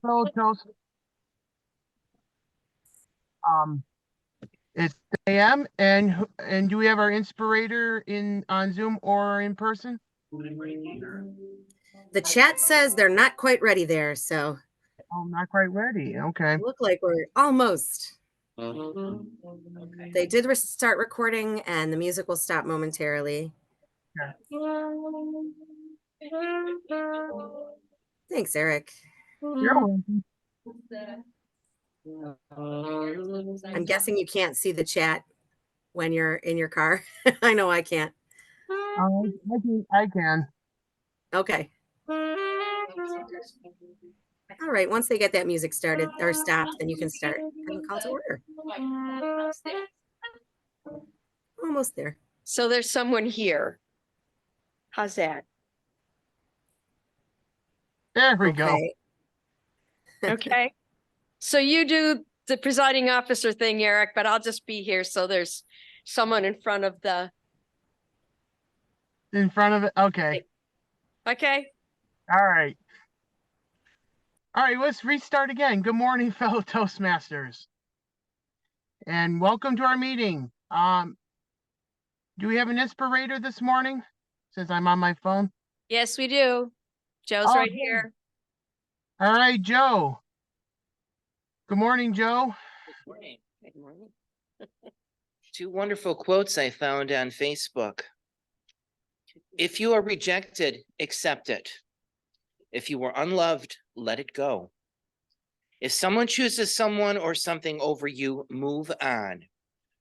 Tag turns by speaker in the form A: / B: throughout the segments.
A: Fellow Toast, um, it's AM, and do we have our inspirator in on Zoom or in person?
B: The chat says they're not quite ready there, so
A: Oh, not quite ready. Okay.
B: look like we're almost.
C: Okay.
B: They did start recording, and the music will stop momentarily. Thanks, Eric.
A: You're welcome.
B: I'm guessing you can't see the chat when you're in your car. I know I can't.
A: I can.
B: Okay. All right. Once they get that music started or stopped, then you can start having call to order. Almost there.
C: So there's someone here. How's that?
A: There we go.
B: Okay.
C: Okay. So you do the presiding officer thing, Eric, but I'll just be here. So there's someone in front of the.
A: In front of it. Okay.
C: Okay.
A: All right. All right, let's restart again. Good morning, fellow Toastmasters. And welcome to our meeting. Do we have an inspirator this morning? Since I'm on my phone.
C: Yes, we do. Joe's
A: Oh,
C: right
A: good.
C: here.
A: All right, Joe. Good morning, Joe.
D: Good morning.
C: Good morning.
D: Two wonderful quotes I found on Facebook. If you are rejected, accept it. If you are unloved, let it go. If someone chooses someone or something over you, move on.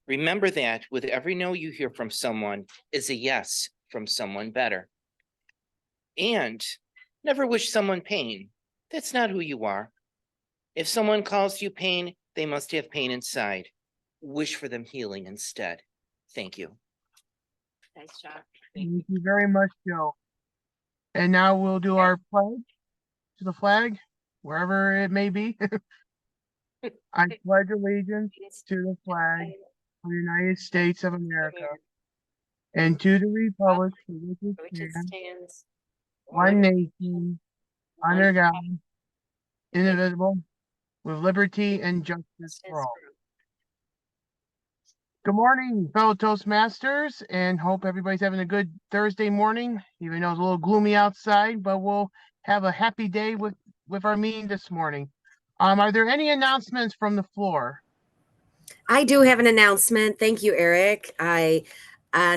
D: Remember that with every no you hear from someone is a yes from someone better. And never wish someone pain. That's not who you are. If someone calls you pain, they must have pain inside. Wish for them healing instead. Thank you.
C: Nice job.
A: Thank you very much, Joe. And now we'll do our pledge to the flag, wherever it may be. I pledge allegiance to the flag of the United States of America and to the republic for which it
C: Which it
A: stands,
C: stands.
A: one nation, under God, indivisible, with liberty and justice for all. Good morning, fellow Toastmasters, and hope everybody's having a good Thursday morning, even though it's a little gloomy outside, but we'll have a happy day with our meeting this morning. Are there any announcements from the floor?
B: I do have an announcement. Thank you, Eric. I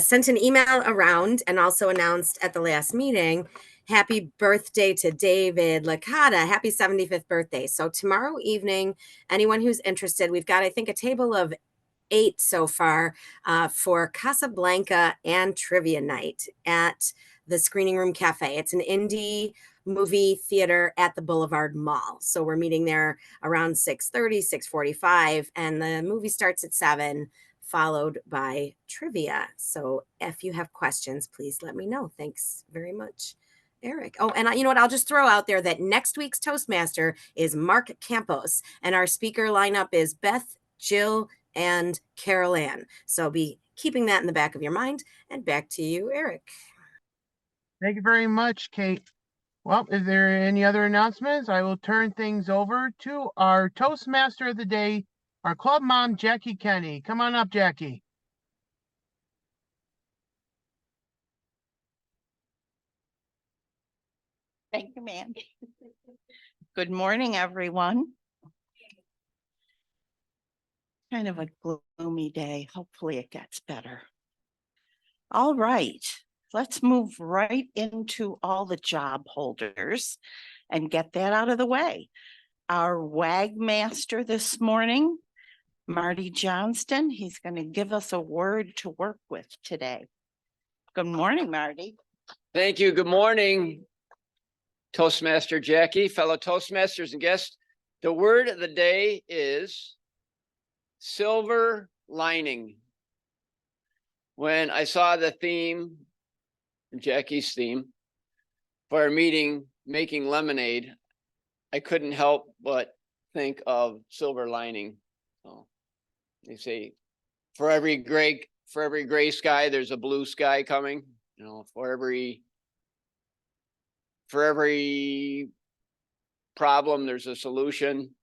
B: sent an email around and also announced at the last meeting, happy birthday to David Licata. Happy 75th birthday. So tomorrow evening, anyone who's interested, we've got, I think, a table of 8 so far for Casablanca and Trivia Night at the Screening Room Cafe. It's an indie movie theater at the Boulevard Mall. So we're meeting there around 6:30, 6:45, and the movie starts at 7, followed by trivia. So if you have questions, please let me know. Thanks very much, Eric. Oh, and you know what? I'll just throw out there that next week's Toastmaster is Mark Campos, and our speaker lineup is Beth, Jill, and Carol Ann. So be keeping that in the back of your mind. And back to you, Eric.
A: Thank you very much, Kate. Well, is there any other announcements? I will turn things over to our Toastmaster of the day, our club mom, Jackie Kenny. Come on up, Jackie.
E: Thank you, ma'am. Good morning, everyone. Kind of a gloomy day. Hopefully it gets better. All right, let's move right into all the job holders and get that out of the way. Our WAG master this morning, Marty Johnston, he's going to give us a word to work with today. Good morning, Marty.
F: Thank you. Good morning, Toastmaster Jackie, fellow Toastmasters and guests. The word of the day is silver lining. When I saw the theme, Jackie's theme, for our meeting, making lemonade, I couldn't help but think of silver lining. So they say, for every gray sky, there's a blue sky coming. You know, for every problem, there's a solution.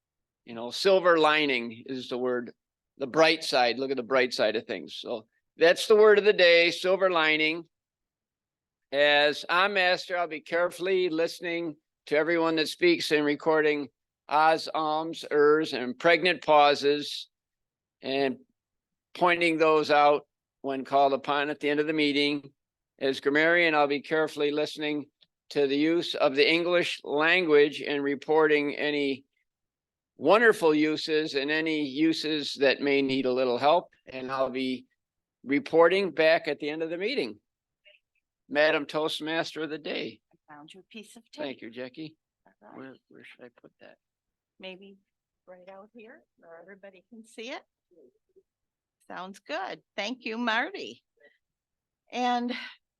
F: You know, silver lining is the word, the bright side. Look at the bright side of things. So that's the word of the day, silver lining. As I'm master, I'll be carefully listening to everyone that speaks and recording ahs, ums, ers, and pregnant pauses, and pointing those out when called upon at the end of the meeting. As grammarian, I'll be carefully listening to the use of the English language and reporting any wonderful uses and any uses that may need a little help. And I'll be reporting back at the end of the meeting. Madam Toastmaster of the day.
E: I found you a piece of tape.
F: Thank you, Jackie.
E: All right.
F: Where should I put that?
E: Maybe right out here where everybody can see it. Sounds good. Thank you, Marty. And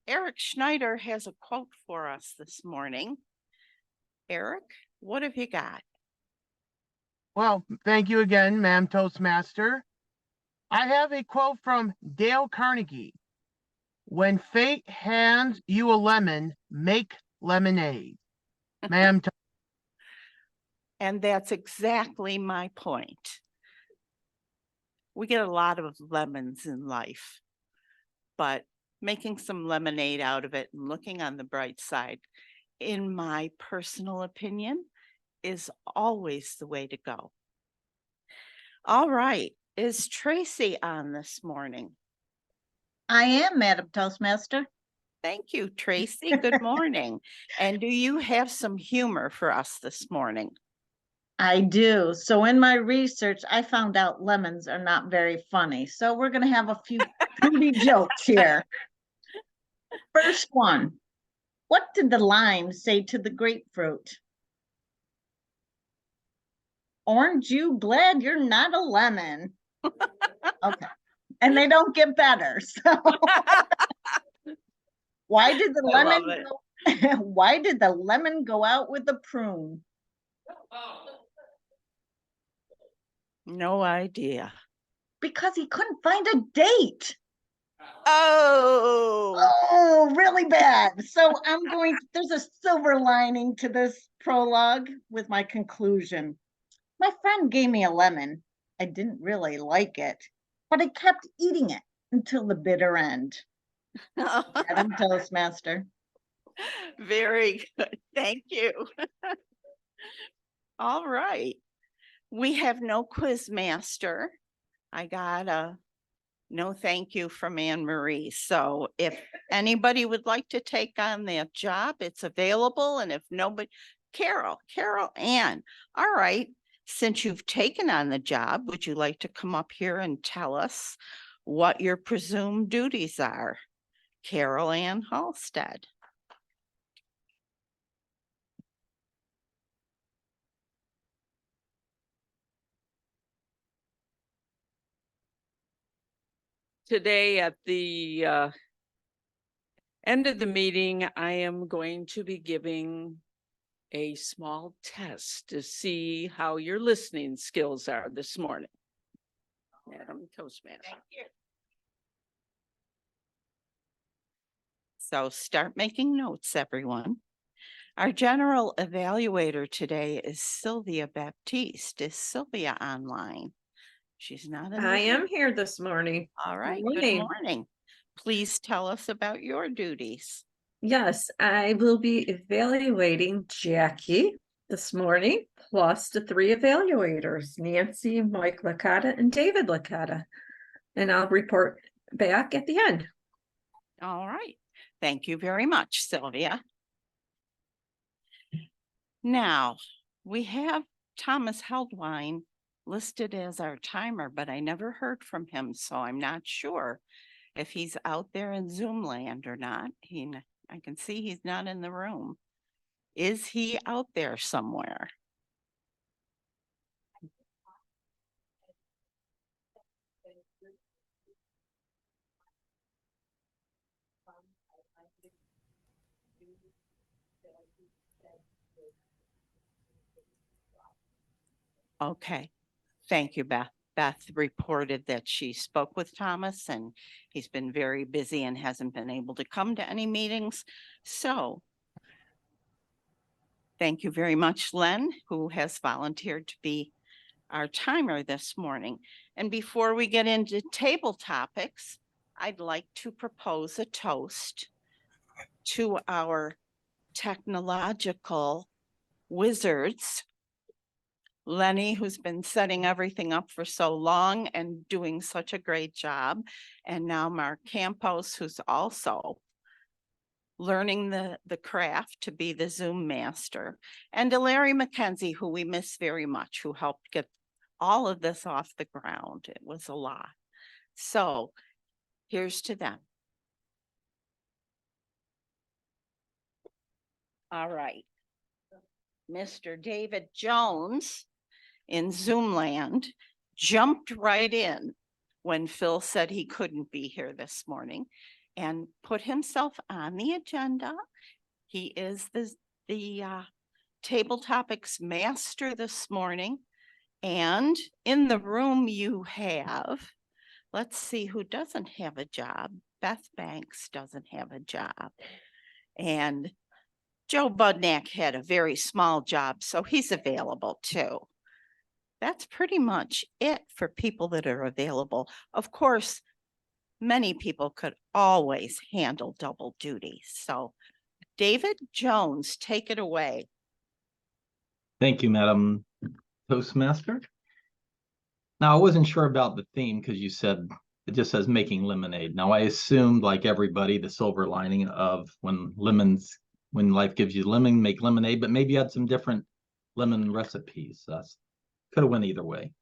E: Eric Schneider has a quote for us this morning. Eric, what have you got?
A: Well, thank you again, Ma'am Toastmaster. I have a quote from Dale Carnegie. When fate hands you a lemon, make lemonade. Ma'am,
E: And that's exactly my point. We get a lot of lemons in life, but making some lemonade out of it and looking on the bright side, in my personal opinion, is always the way to go. All right, is Tracy on this morning?
G: I am, Madam Toastmaster.
E: Thank you, Tracy. Good morning. And do you have some humor for us this morning?
G: I do. So in my research, I found out lemons are not very funny. So we're going to have a few fruity jokes here. First one. What did the lime say to the grapefruit? Aren't you glad you're not a lemon? Okay. And they don't get better. So why did the
E: I love
G: lemon why did the lemon go out with the prune?
E: No idea.
G: Because he couldn't find a date.
E: Oh,
G: Oh, really bad. So there's a silver lining to this prologue with my conclusion. My friend gave me a lemon. I didn't really like it, but I kept eating it until the bitter end. Madam Toastmaster.
E: very good. Thank you. All right. We have no quiz master. I got a no thank you from Anne Marie. So if anybody would like to take on that job, it's available. And if nobody, Carol, Ann. All right. Since you've taken on the job, would you like to come up here and tell us what your presumed duties are? Carol Ann Halstead.
H: Today at the end of the meeting, I am going to be giving a small test to see how your listening skills are this morning. Madam Toastmaster.
E: Thank you. So start making notes, everyone. Our general evaluator today is Sylvia Baptiste. Is Sylvia online? She's not in.
I: I am here this morning.
E: All right, good
I: morning.
E: morning. Please tell us about your duties.
I: Yes, I will be evaluating Jackie this morning, plus the 3 evaluators, Nancy, Mike Licata, and David Licata. And I'll report back at the end.
E: All right. Thank you very much, Sylvia. Now, we have Thomas Heldwine listed as our timer, but I never heard from him, so I'm not sure if he's out there in Zoom land or not. I can see he's not in the room. Is he out there somewhere? Okay, thank you, Beth. Beth reported that she spoke with Thomas and he's been very busy and hasn't been able to come to any meetings. So Thank you very much, Len, who has volunteered to be our timer this morning. And before we get into table topics, I'd like to propose a toast to our technological wizards. Lenny, who's been setting everything up for so long and doing such a great job. And now Mark Campos, who's also learning the craft to be the Zoom master. And to Larry McKenzie, who we miss very much, who helped get all of this off the ground. It was a lot. So here's to them. All right. Mr. David Jones in Zoom land jumped right in when Phil said he couldn't be here this morning and put himself on the agenda. He is the table topics master this morning. And in the room you have, let's see who doesn't have a job. Beth Banks doesn't have a job. And Joe Budnack had a very small job, so he's available too. That's pretty much it for people that are available. Of course, many people could always handle double duty. So David Jones, take it away.
J: Thank you, Madam Toastmaster. Now, I wasn't sure about the theme because you said it just says making lemonade. Now, I assumed, like everybody, the silver lining of when life gives you lemon, make lemonade, but maybe you had some different lemon recipes. Could have went either way.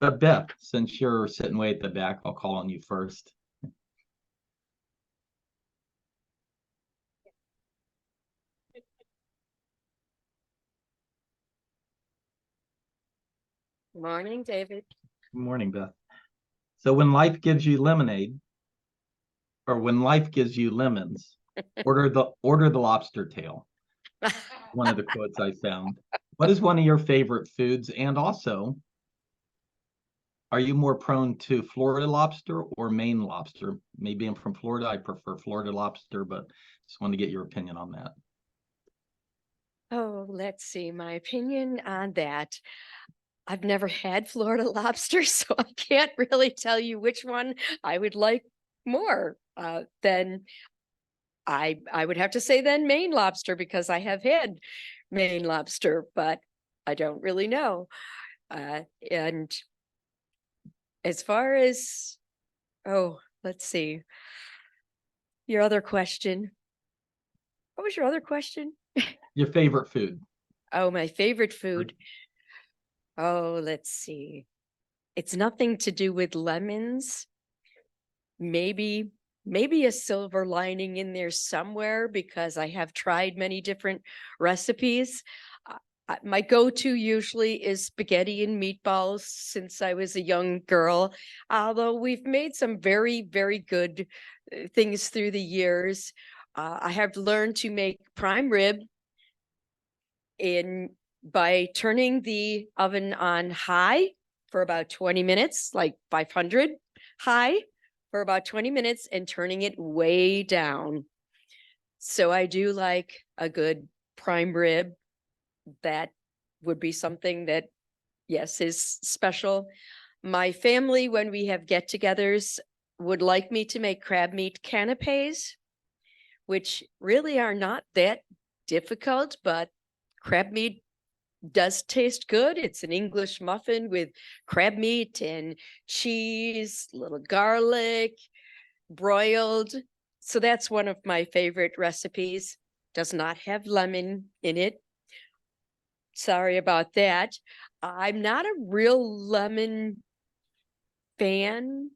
J: But Beth, since you're sitting way at the back, I'll call on you first.
C: Morning, David.
J: Good morning, Beth. So when life gives you lemonade, or when life gives you lemons, order the lobster tail. One of the quotes I found. What is one of your favorite foods? And also, are you more prone to Florida lobster or Maine lobster? Maybe I'm from Florida. I prefer Florida lobster, but just want to get your opinion on that.
C: Oh, let's see. My opinion on that. I've never had Florida lobster, so I can't really tell you which one I would like more than I would have to say then Maine lobster, because I have had Maine lobster, but I don't really know. And as far as, let's see, your other question. What was your other question?
J: Your favorite food?
C: Oh, my favorite food. Oh, let's see. It's nothing to do with lemons. Maybe a silver lining in there somewhere, because I have tried many different recipes. My go-to usually is spaghetti and meatballs since I was a young girl, although we've made some very, very good things through the years. I have learned to make prime rib by turning the oven on high for about 20 minutes, like 500 high for about 20 minutes, and turning it way down. So I do like a good prime rib. That would be something that, yes, is special. My family, when we have get-togethers, would like me to make crab meat canapes, which really are not that difficult, but crab meat does taste good. It's an English muffin with crab meat and cheese, little garlic, broiled. So that's one of my favorite recipes. Does not have lemon in it. Sorry about that. I'm not a real lemon fan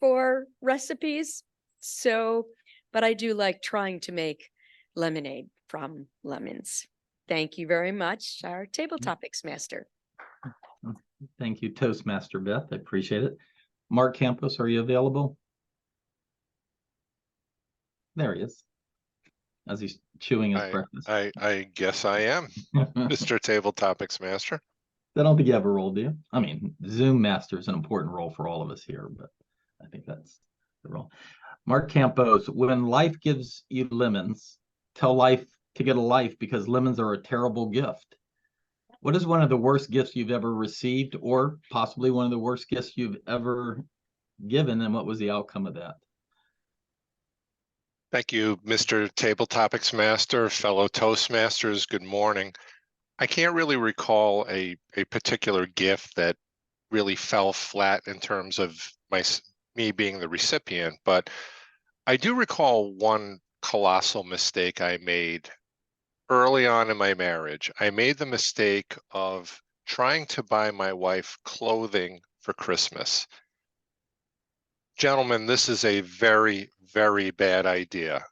C: for recipes. But I do like trying to make lemonade from lemons. Thank you very much, our table topics master.
J: Thank you, Toastmaster Beth. I appreciate it. Mark Campos, are you available? There he is, as he's chewing his breakfast.
K: I guess I am, Mr. Table Topics Master.
J: I don't think you have a role, do you? I mean, Zoom Master is an important role for all of us here, but I think that's the role. Mark Campos, when life gives you lemons, tell life to get a life because lemons are a terrible gift. What is one of the worst gifts you've ever received, or possibly one of the worst gifts you've ever given, and what was the outcome of that?
K: Thank you, Mr. Table Topics Master, fellow Toastmasters. Good morning. I can't really recall a particular gift that really fell flat in terms of me being the recipient, but I do recall one colossal mistake I made early on in my marriage. I made the mistake of trying to buy my wife clothing for Christmas. Gentlemen, this is a very, very bad idea.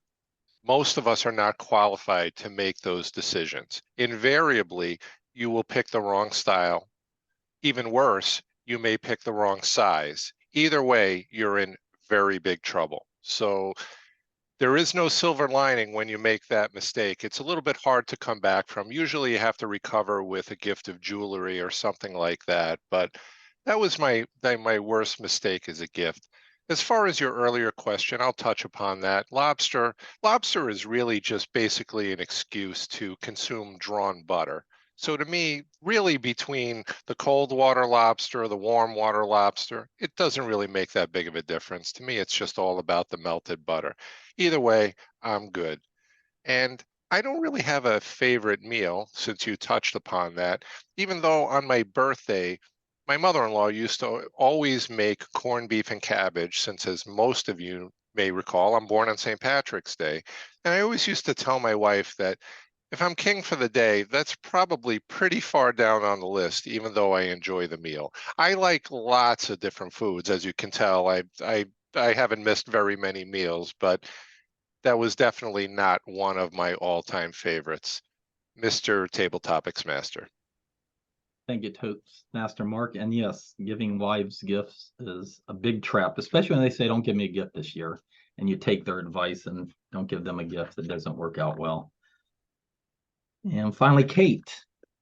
K: Most of us are not qualified to make those decisions. Invariably, you will pick the wrong style. Even worse, you may pick the wrong size. Either way, you're in very big trouble. So there is no silver lining when you make that mistake. It's a little bit hard to come back from. Usually you have to recover with a gift of jewelry or something like that. But that was my worst mistake as a gift. As far as your earlier question, I'll touch upon that. Lobster is really just basically an excuse to consume drawn butter. So to me, really between the cold water lobster, the warm water lobster, it doesn't really make that big of a difference. To me, it's just all about the melted butter. Either way, I'm good. And I don't really have a favorite meal since you touched upon that, even though on my birthday, my mother-in-law used to always make corned beef and cabbage, since as most of you may recall, I'm born on St. Patrick's Day. And I always used to tell my wife that if I'm king for the day, that's probably pretty far down on the list, even though I enjoy the meal. I like lots of different foods, as you can tell. I haven't missed very many meals, but that was definitely not one of my all-time favorites. Mr. Table Topics Master.
J: Thank you, Toastmaster Mark. And yes, giving wives gifts is a big trap, especially when they say, don't give me a gift this year, and you take their advice and don't give them a gift that doesn't work out well. And finally, Kate,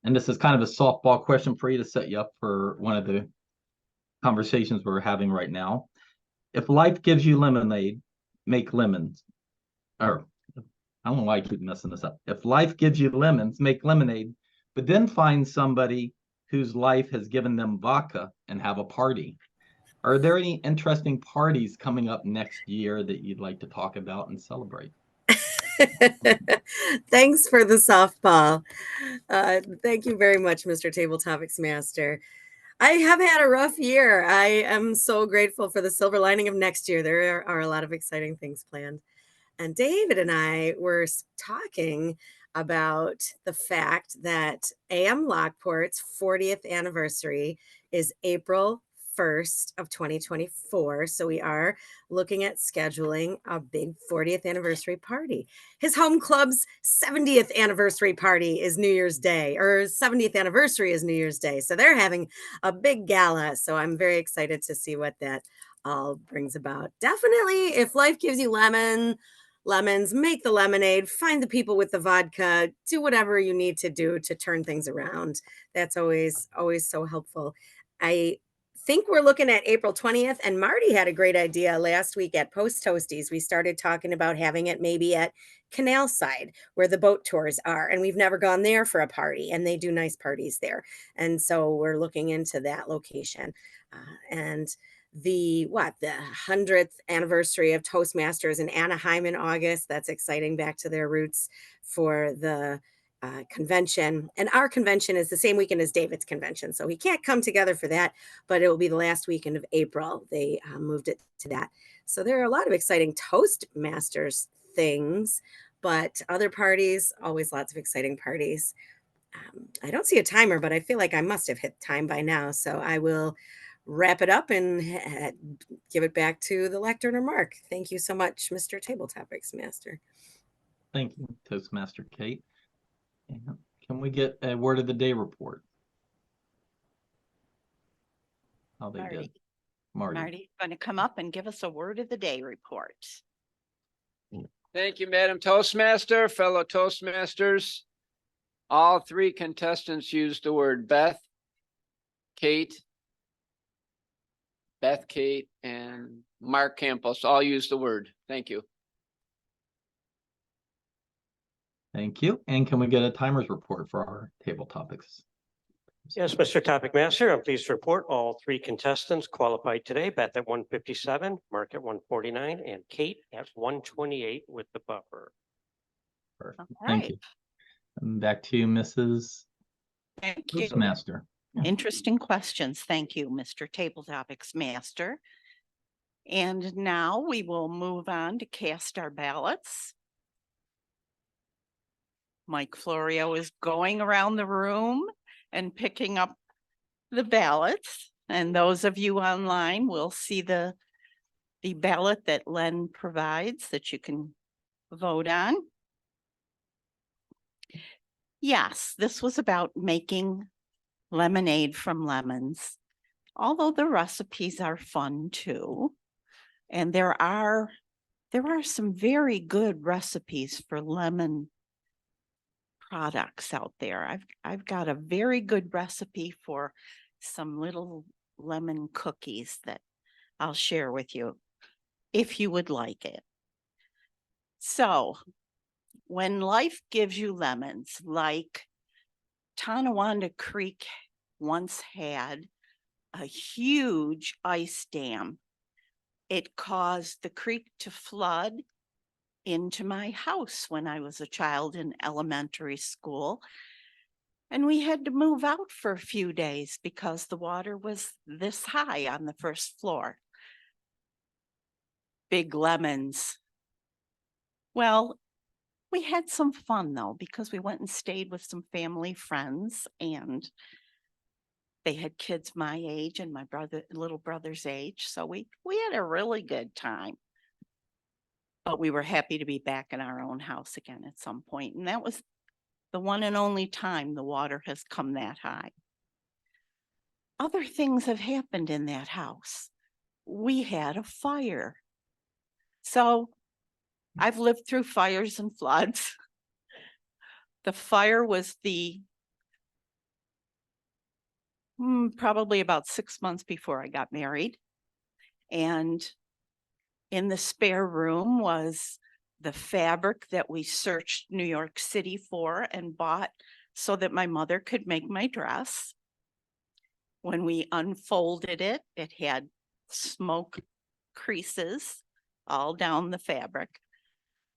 J: and this is kind of a softball question for you to set you up for one of the conversations we're having right now. If life gives you lemonade, make lemons. Or I don't know why I keep messing this up. If life gives you lemons, make lemonade, but then find somebody whose life has given them vodka and have a party. Are there any interesting parties coming up next year that you'd like to talk about and celebrate?
B: Thanks for the softball. Thank you very much, Mr. Table Topics Master. I have had a rough year. I am so grateful for the silver lining of next year. There are a lot of exciting things planned. And David and I were talking about the fact that AM Lockport's 40th anniversary is April 1st of 2024. So we are looking at scheduling a big 40th anniversary party. His home club's 70th anniversary party is New Year's Day, or 70th anniversary is New Year's Day. So they're having a big gala. So I'm very excited to see what that all brings about. Definitely, if life gives you lemons, make the lemonade, find the people with the vodka, do whatever you need to do to turn things around. That's always so helpful. I think we're looking at April 20th, and Marty had a great idea last week at Post Toasties. We started talking about having it maybe at Canal Side, where the boat tours are, and we've never gone there for a party, and they do nice parties there. And so we're looking into that location. And the 100th anniversary of Toastmasters in Anaheim in August. That's exciting, back to their roots for the convention. And our convention is the same weekend as David's convention, so he can't come together for that, but it will be the last weekend of April. They moved it to that. So there are a lot of exciting Toastmasters things, but other parties, always lots of exciting parties. I don't see a timer, but I feel like I must have hit time by now, so I will wrap it up and give it back to the lectern or Mark. Thank you so much, Mr. Table Topics Master.
J: Thank you, Toastmaster Kate. And can we get a word of the day report? How they did.
E: Marty's going to come up and give us a word of the day report.
F: Thank you, Madam Toastmaster, fellow Toastmasters. All three contestants used the word Beth, Kate, and Mark Campos all use the word. Thank you.
J: Thank you. And can we get a timers report for our table topics?
L: Yes, Mr. Topic Master, I'm pleased to report all 3 contestants qualified today. Beth at 157, Mark at 149, and Kate at 128 with the buffer.
J: Perfect.
E: All
J: Thank
E: right.
J: you. And back to you, Mrs.
E: Thank you.
J: Toastmaster.
E: Interesting questions. Thank you, Mr. Table Topics Master. And now we will move on to cast our ballots. Mike Florio is going around the room and picking up the ballots. And those of you online will see the ballot that Len provides that you can vote on. Yes, this was about making lemonade from lemons, although the recipes are fun too. And there are some very good recipes for lemon products out there. I've got a very good recipe for some little lemon cookies that I'll share with you if you would like it. So when life gives you lemons, like Tonawanda Creek once had a huge ice dam. It caused the creek to flood into my house when I was a child in elementary school. And we had to move out for a few days because the water was this high on the first floor. Big lemons. Well, we had some fun though, because we went and stayed with some family friends, and they had kids my age and my little brother's age. So we had a really good time. But we were happy to be back in our own house again at some point. And that was the one and only time the water has come that high. Other things have happened in that house. We had a fire. So I've lived through fires and floods. The fire was probably about 6 months before I got married. And in the spare room was the fabric that we searched New York City for and bought so that my mother could make my dress. When we unfolded it, it had smoke creases all down the fabric.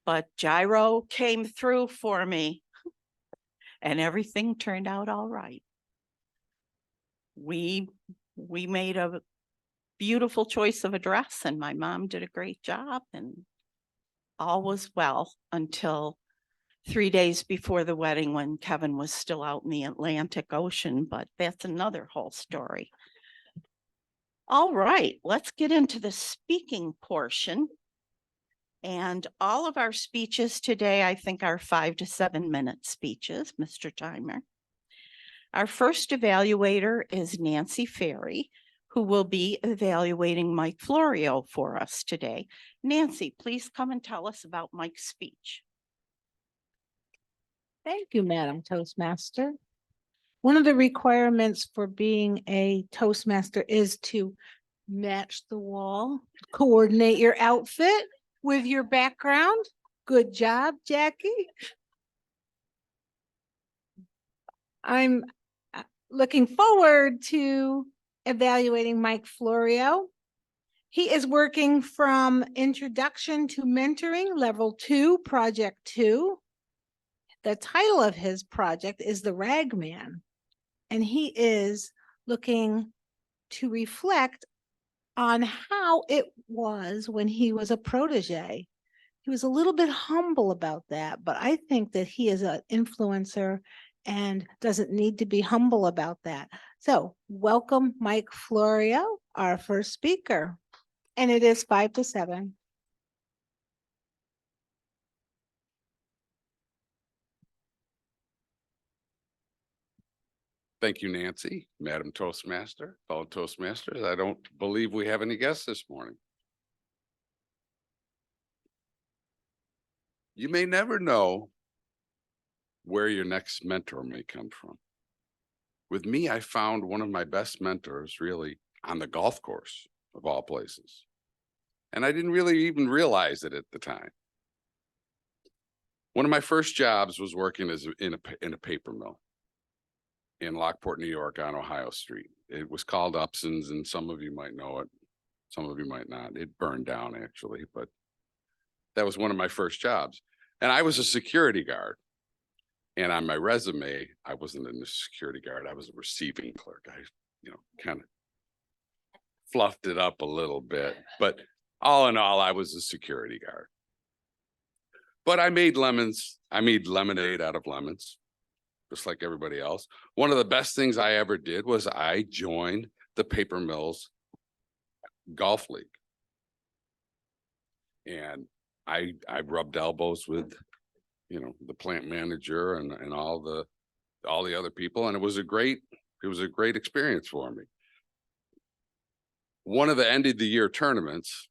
E: But Gyro came through for me and everything turned out all right. We made a beautiful choice of a dress and my mom did a great job and all was well until 3 days before the wedding when Kevin was still out in the Atlantic Ocean, but that's another whole story. All right, let's get into the speaking portion. And all of our speeches today, I think, are 5 to 7 minute speeches, Mr. Timer. Our first evaluator is Nancy Ferry, who will be evaluating Mike Florio for us today. Nancy, please come and tell us about Mike's speech.
M: Thank you, Madam Toastmaster. One of the requirements for being a Toastmaster is to match the wall, coordinate your outfit with your background. Good job, Jackie. I'm looking forward to evaluating Mike Florio. He is working from Introduction to Mentoring, Level 2, Project 2. The title of his project is The Ragman, and he is looking to reflect on how it was when he was a protege. He was a little bit humble about that, but I think that he is an influencer and doesn't need to be humble about that. So welcome, Mike Florio, our first speaker, and it is 5 to 7.
N: Thank you, Nancy, Madam Toastmaster, fellow Toastmasters. I don't believe we have any guests this morning. You may never know where your next mentor may come from. With me, I found one of my best mentors really on the golf course of all places. And I didn't really even realize it at the time. One of my first jobs was working in a paper mill in Lockport, New York on Ohio Street. It was called Upson's, and some of you might know it. Some of you might not. It burned down actually, but that was one of my first jobs. And I was a security guard. And on my resume, I wasn't a security guard. I was a receiving clerk. I, kind of fluffed it up a little bit, but all in all, I was a security guard. But I made lemons. I made lemonade out of lemons, just like everybody else. One of the best things I ever did was I joined the Paper Mills Golf League. And I rubbed elbows with, the plant manager and all the other people. And it was a great experience for me. One of the end of the year tournaments,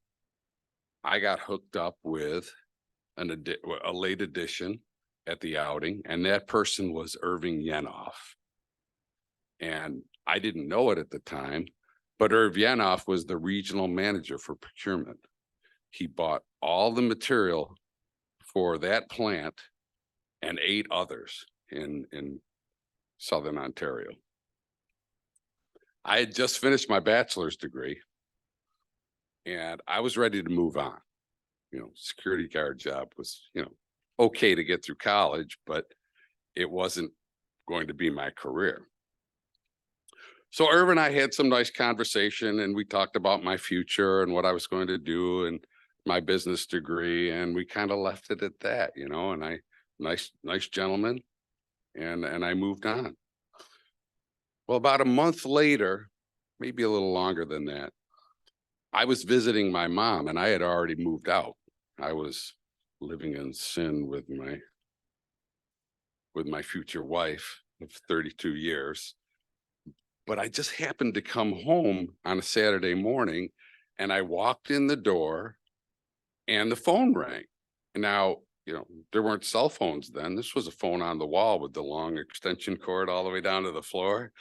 N: I got hooked up with a late edition at the outing, and that person was Irving Yenoff. And I didn't know it at the time, but Irv Yenoff was the regional manager for procurement. He bought all the material for that plant and 8 others in Southern Ontario. I had just finished my bachelor's degree and I was ready to move on. Security guard job was, okay to get through college, but it wasn't going to be my career. So Irv and I had some nice conversation, and we talked about my future and what I was going to do and my business degree, and we kind of left it at that, and nice gentleman, and I moved on. Well, about a month later, maybe a little longer than that, I was visiting my mom, and I had already moved out. I was living in sin with my future wife of 32 years. But I just happened to come home on a Saturday morning, and I walked in the door and the phone rang. Now, there weren't cell phones then. This was a phone on the wall with the long extension cord all the way down to the floor.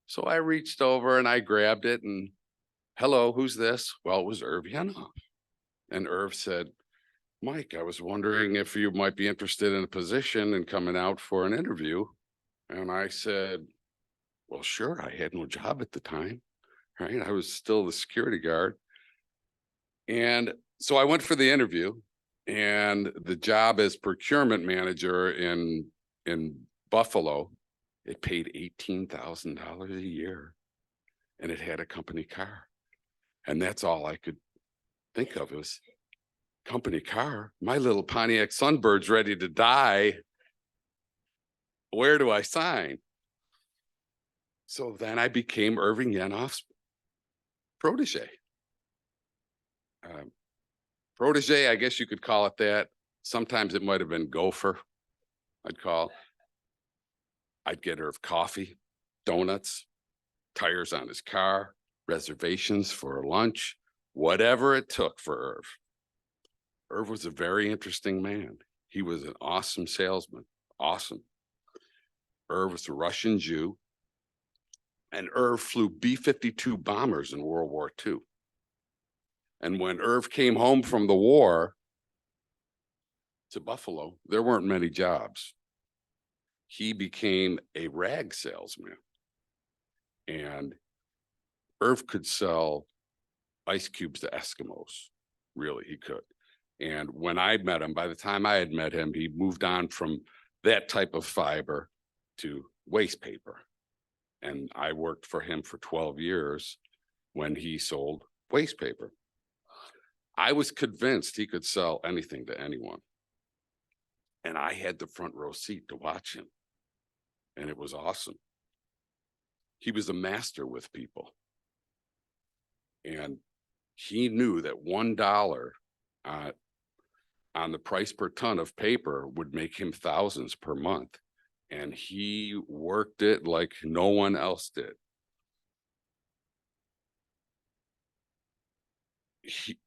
N: So I reached over and I grabbed it and, hello, who's this? Well, it was Irv Yenoff. And Irv said, Mike, I was wondering if you might be interested in a position and coming out for an interview. And I said, well, sure. I had no job at the time, right? I was still the security guard. And so I went for the interview, and the job as procurement manager in Buffalo, it paid $18,000 a year, and it had a company car. And that's all I could think of was company car. My little Pontiac Sunbird's ready to die. Where do I sign? So then I became Irving Yenoff's protege. Protege, I guess you could call it that. Sometimes it might have been gopher, I'd call. I'd get Irv coffee, donuts, tires on his car, reservations for lunch, whatever it took for Irv. Irv was a very interesting man. He was an awesome salesman, awesome. Irv was a Russian Jew, and Irv flew B-52 bombers in World War II. And when Irv came home from the war to Buffalo, there weren't many jobs. He became a rag salesman. And Irv could sell ice cubes to Eskimos. Really, he could. And when I met him, by the time I had met him, he moved on from that type of fiber to waste paper. And I worked for him for 12 years when he sold waste paper. I was convinced he could sell anything to anyone. And I had the front row seat to watch him. And it was awesome. He was a master with people. And he knew that $1 on the price per ton of paper would make him thousands per month. And he worked it like no one else did.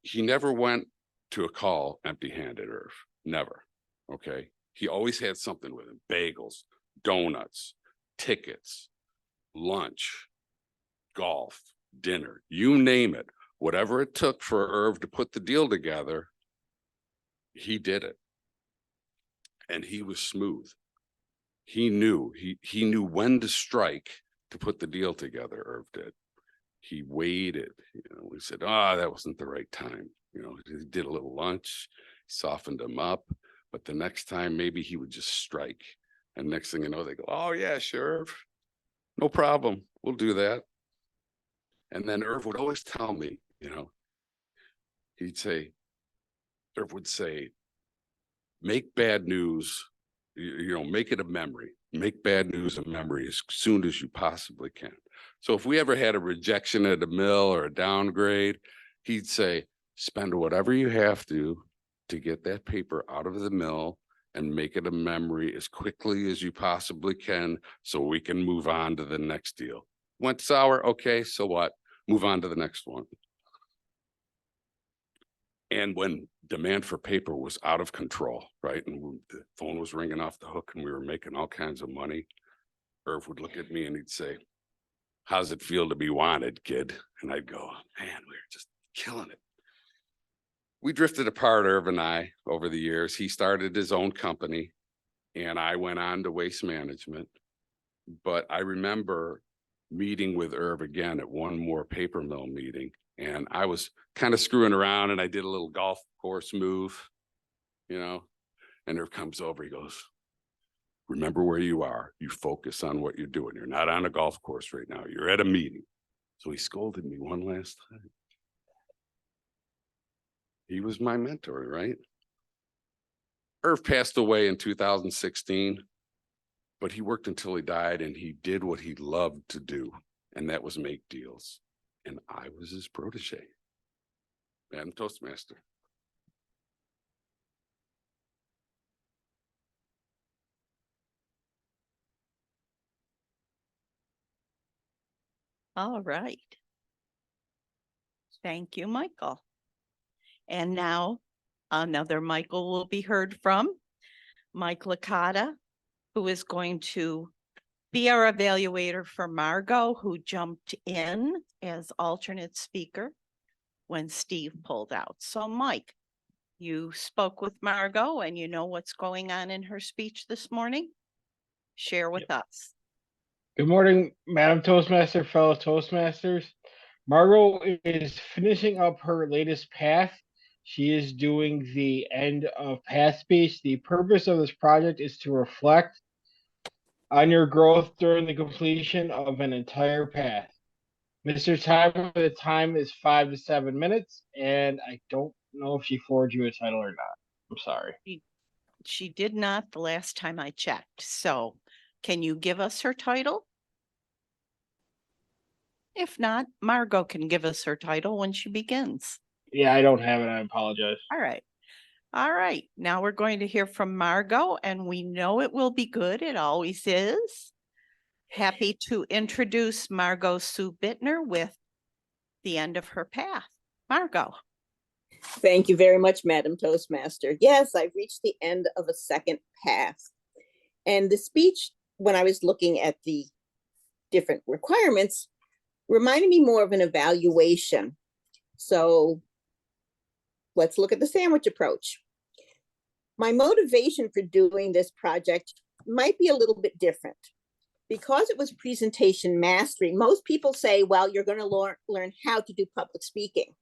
N: He never went to a call empty-handed, Irv. Never. Okay. He always had something with him: bagels, donuts, tickets, lunch, golf, dinner, you name it. Whatever it took for Irv to put the deal together, he did it. and he was smooth. He knew when to strike to put the deal together. Irv did. He waited. We said, that wasn't the right time. He did a little lunch, softened him up, but the next time maybe he would just strike. And next thing you know, they go, oh yeah, sure, Irv. No problem. We'll do that. And then Irv would always tell me, Irv would say, make bad news, make it a memory. Make bad news a memory as soon as you possibly can. So if we ever had a rejection at a mill or a downgrade, he'd say, spend whatever you have to get that paper out of the mill and make it a memory as quickly as you possibly can so we can move on to the next deal. Went sour, okay, so what? Move on to the next one. And when demand for paper was out of control, right? And the phone was ringing off the hook and we were making all kinds of money, Irv would look at me and he'd say, how's it feel to be wanted, kid? And I'd go, man, we were just killing it. We drifted apart, Irv and I, over the years. He started his own company and I went on to waste management. But I remember meeting with Irv again at one more paper mill meeting. And I was kind of screwing around and I did a little golf course move, and Irv comes over, he goes, remember where you are. You focus on what you're doing. You're not on a golf course right now. You're at a meeting. So he scolded me one last time. He was my mentor, right? Irv passed away in 2016, but he worked until he died and he did what he loved to do. And that was make deals. And I was his protege, Madam Toastmaster.
E: All right. Thank you, Michael. And now another Michael will be heard from, Mike Licata, who is going to be our evaluator for Margot, who jumped in as alternate speaker when Steve pulled out. So Mike, you spoke with Margot and you know what's going on in her speech this morning. Share with us.
A: Good morning, Madam Toastmaster, fellow Toastmasters. Margot is finishing up her latest path. She is doing the end of path speech. The purpose of this project is to reflect on your growth during the completion of an entire path. Mr. Timer, the time is 5 to 7 minutes, and I don't know if she forwarded you a title or not. I'm sorry.
E: She did not the last time I checked. So can you give us her title? If not, Margot can give us her title when she begins.
A: Yeah, I don't have it. I apologize.
E: All right. All right. Now we're going to hear from Margot, and we know it will be good. It always is. Happy to introduce Margot Sue Bittner with the end of her path. Margot.
O: Thank you very much, Madam Toastmaster. Yes, I've reached the end of a second path. And the speech, when I was looking at the different requirements, reminded me more of an evaluation. So let's look at the sandwich approach. My motivation for doing this project might be a little bit different. Because it was presentation mastery, most people say, well, you're going to learn how to do public speaking.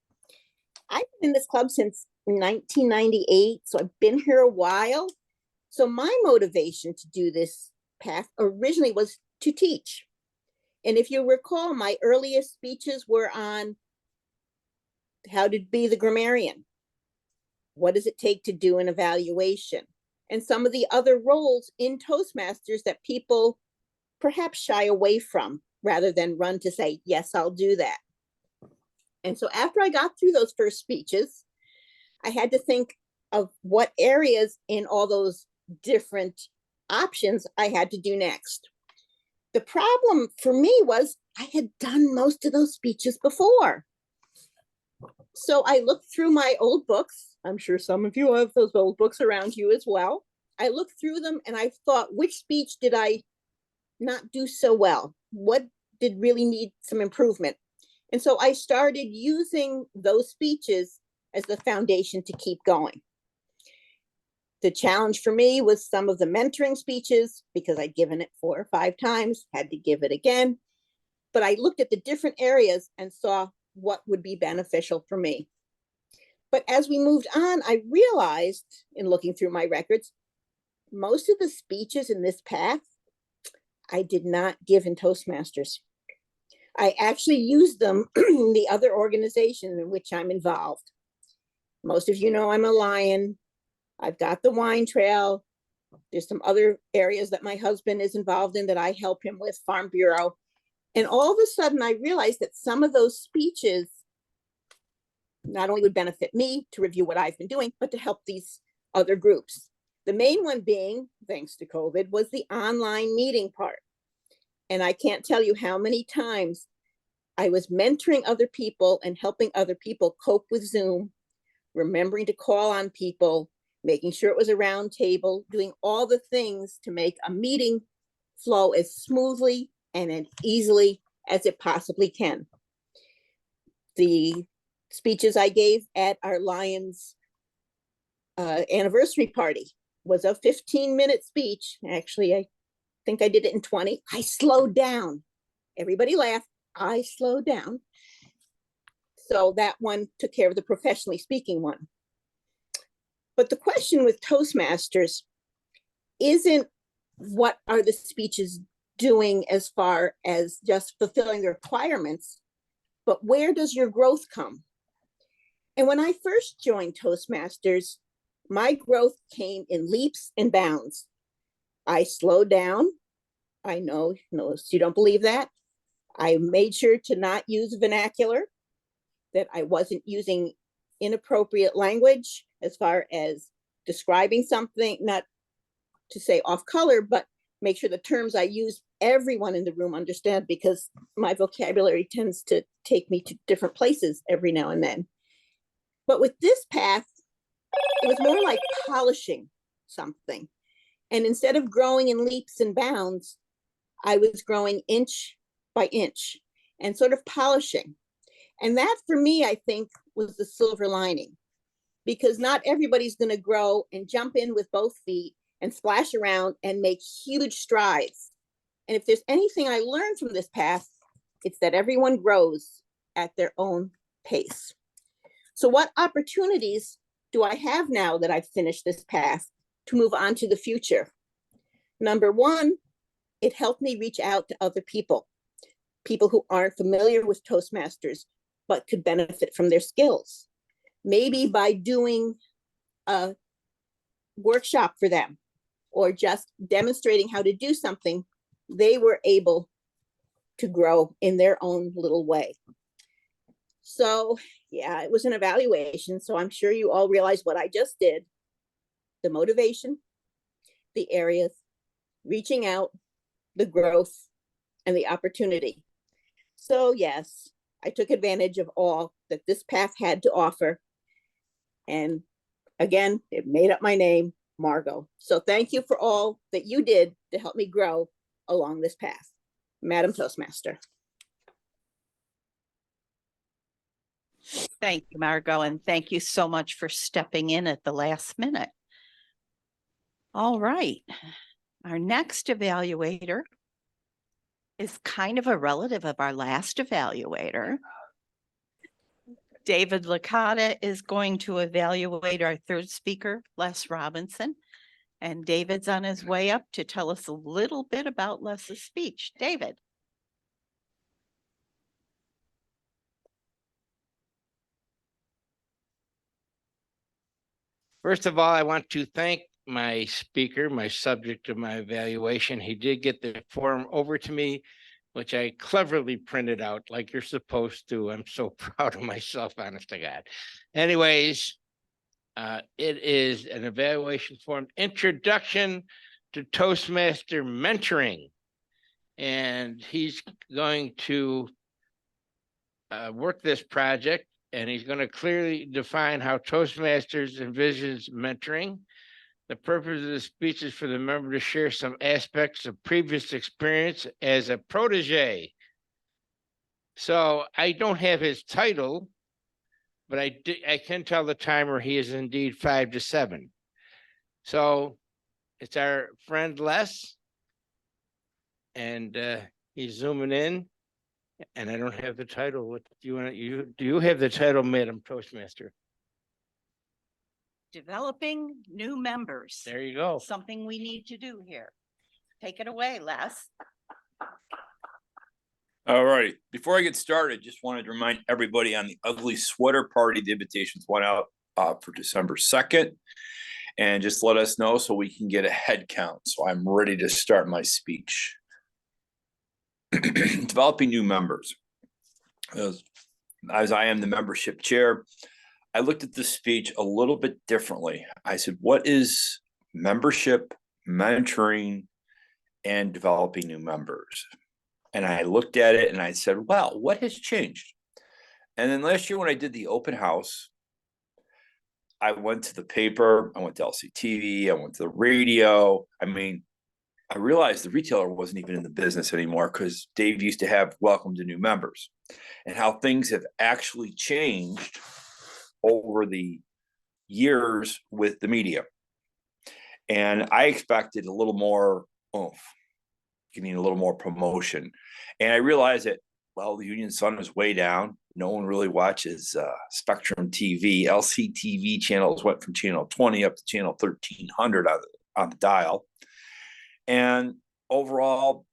O: I've been in this club since 1998, so I've been here a while. So my motivation to do this path originally was to teach. And if you recall, my earliest speeches were on how to be the grammarian. What does it take to do an evaluation? And some of the other roles in Toastmasters that people perhaps shy away from rather than run to say, yes, I'll do that. And so after I got through those first speeches, I had to think of what areas in all those different options I had to do next. The problem for me was I had done most of those speeches before. So I looked through my old books. I'm sure some of you have those old books around you as well. I looked through them and I thought, which speech did I not do so well? What did really need some improvement? And so I started using those speeches as the foundation to keep going. The challenge for me was some of the mentoring speeches because I'd given it 4 or 5 times, had to give it again. But I looked at the different areas and saw what would be beneficial for me. But as we moved on, I realized in looking through my records, most of the speeches in this path, I did not give in Toastmasters. I actually used them in the other organizations in which I'm involved. Most of you know I'm a Lion. I've got the wine trail. There's some other areas that my husband is involved in that I help him with, Farm Bureau. And all of a sudden I realized that some of those speeches not only would benefit me to review what I've been doing, but to help these other groups. The main one being, thanks to COVID, was the online meeting part. And I can't tell you how many times I was mentoring other people and helping other people cope with Zoom, remembering to call on people, making sure it was a round table, doing all the things to make a meeting flow as smoothly and as easily as it possibly can. The speeches I gave at our Lions anniversary party was a 15-minute speech. Actually, I think I did it in 20. I slowed down. Everybody laughed. I slowed down. So that one took care of the professionally speaking one. But the question with Toastmasters isn't what are the speeches doing as far as just fulfilling the requirements, but where does your growth come? And when I first joined Toastmasters, my growth came in leaps and bounds. I slowed down. I know you don't believe that. I made sure to not use vernacular, that I wasn't using inappropriate language as far as describing something, not to say off color, but make sure the terms I use, everyone in the room understand, because my vocabulary tends to take me to different places every now and then. But with this path, it was more like polishing something. And instead of growing in leaps and bounds, I was growing inch by inch and sort of polishing. And that for me, I think, was the silver lining, because not everybody's going to grow and jump in with both feet and splash around and make huge strides. And if there's anything I learned from this path, it's that everyone grows at their own pace. So what opportunities do I have now that I've finished this path to move on to the future? Number one, it helped me reach out to other people who aren't familiar with Toastmasters, but could benefit from their skills. Maybe by doing a workshop for them or just demonstrating how to do something, they were able to grow in their own little way. So yeah, it was an evaluation. So I'm sure you all realize what I just did. The motivation, the areas, reaching out, the growth, and the opportunity. So yes, I took advantage of all that this path had to offer. And again, it made up my name, Margot. So thank you for all that you did to help me grow along this path. Madam Toastmaster.
E: Thank you, Margot, and thank you so much for stepping in at the last minute. All right, our next evaluator is kind of a relative of our last evaluator. David Licata is going to evaluate our third speaker, Les Robinson. And David's on his way up to tell us a little bit about Les's speech. David.
D: First of all, I want to thank my speaker, my subject of my evaluation. He did get the form over to me, which I cleverly printed out like you're supposed to. I'm so proud of myself, honest to God. Anyways, it is an evaluation form, Introduction to Toastmaster Mentoring. And he's going to work this project, and he's going to clearly define how Toastmasters envisions mentoring. The purpose of the speech is for the member to share some aspects of previous experience as a protege. So I don't have his title, but I can tell the timer he is indeed 5 to 7.
P: So it's our friend Les. And he's zooming in. And I don't have the title. What do you want? Do you have the title, Madam Toastmaster?
E: Developing new members.
P: There you go.
E: Something we need to do here. Take it away, Les.
Q: All right, before I get started, just wanted to remind everybody on the ugly sweater party, the invitations went out for December 2nd. And just let us know so we can get a head count. So I'm ready to start my speech. Developing new members. As I am the membership chair, I looked at this speech a little bit differently. I said, what is membership, mentoring, and developing new members? And I looked at it and I said, wow, what has changed? And then last year when I did the open house, I went to the paper, I went to LCTV, I went to the radio. I mean, I realized the retailer wasn't even in the business anymore because Dave used to have welcome to new members, and how things have actually changed over the years with the media. And I expected a little more oomph, getting a little more promotion. And I realized that, well, the Union Sun was way down. No one really watches Spectrum TV. LCTV channels went from channel 20 up to channel 1300 on the dial. And overall,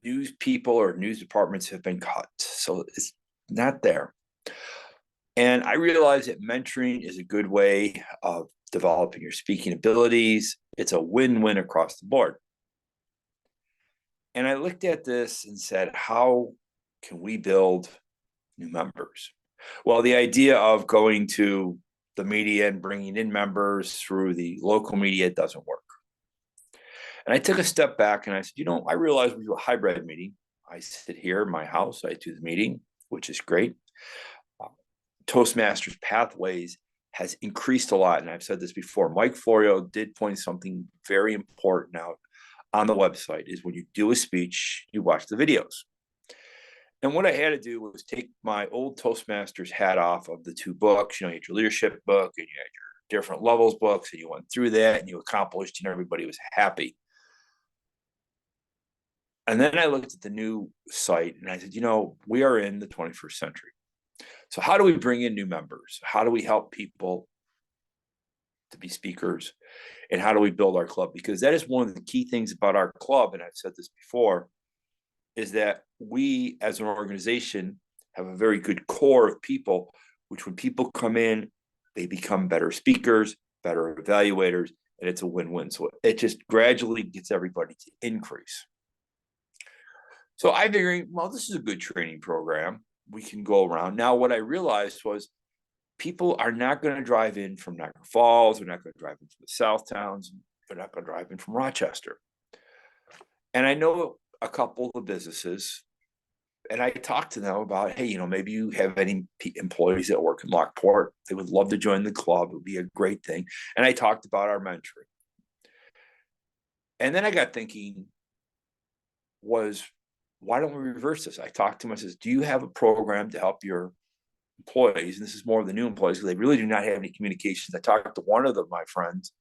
Q: news people or news departments have been cut. So it's not there. And I realize that mentoring is a good way of developing your speaking abilities. It's a win-win across the board. And I looked at this and said, how can we build new members? Well, the idea of going to the media and bringing in members through the local media doesn't work. And I took a step back and I said, I realize we do a hybrid meeting. I sit here in my house, I do the meeting, which is great. Toastmasters Pathways has increased a lot. And I've said this before, Mike Florio did point something very important out on the website, is when you do a speech, you watch the videos. And what I had to do was take my old Toastmasters hat off of the two books. You had your leadership book and you had your different levels books, and you went through that and you accomplished and everybody was happy. And then I looked at the new site and I said, we are in the 21st century. So how do we bring in new members? How do we help people to be speakers? And how do we build our club? Because that is one of the key things about our club, and I've said this before, is that we as an organization have a very good core of people, which when people come in, they become better speakers, better evaluators, and it's a win-win. So it just gradually gets everybody to increase. So I figured, well, this is a good training program. We can go around. Now, what I realized was people are not going to drive in from Niagara Falls. They're not going to drive in from the South Towns. They're not going to drive in from Rochester. And I know a couple of businesses, and I talked to them about, hey, maybe you have any employees that work in Lockport. They would love to join the club. It would be a great thing. And I talked about our mentoring. And then I got thinking, why don't we reverse this? I talked to him. I says, do you have a program to help your employees? And this is more of the new employees because they really do not have any communications. I talked to one of my friends,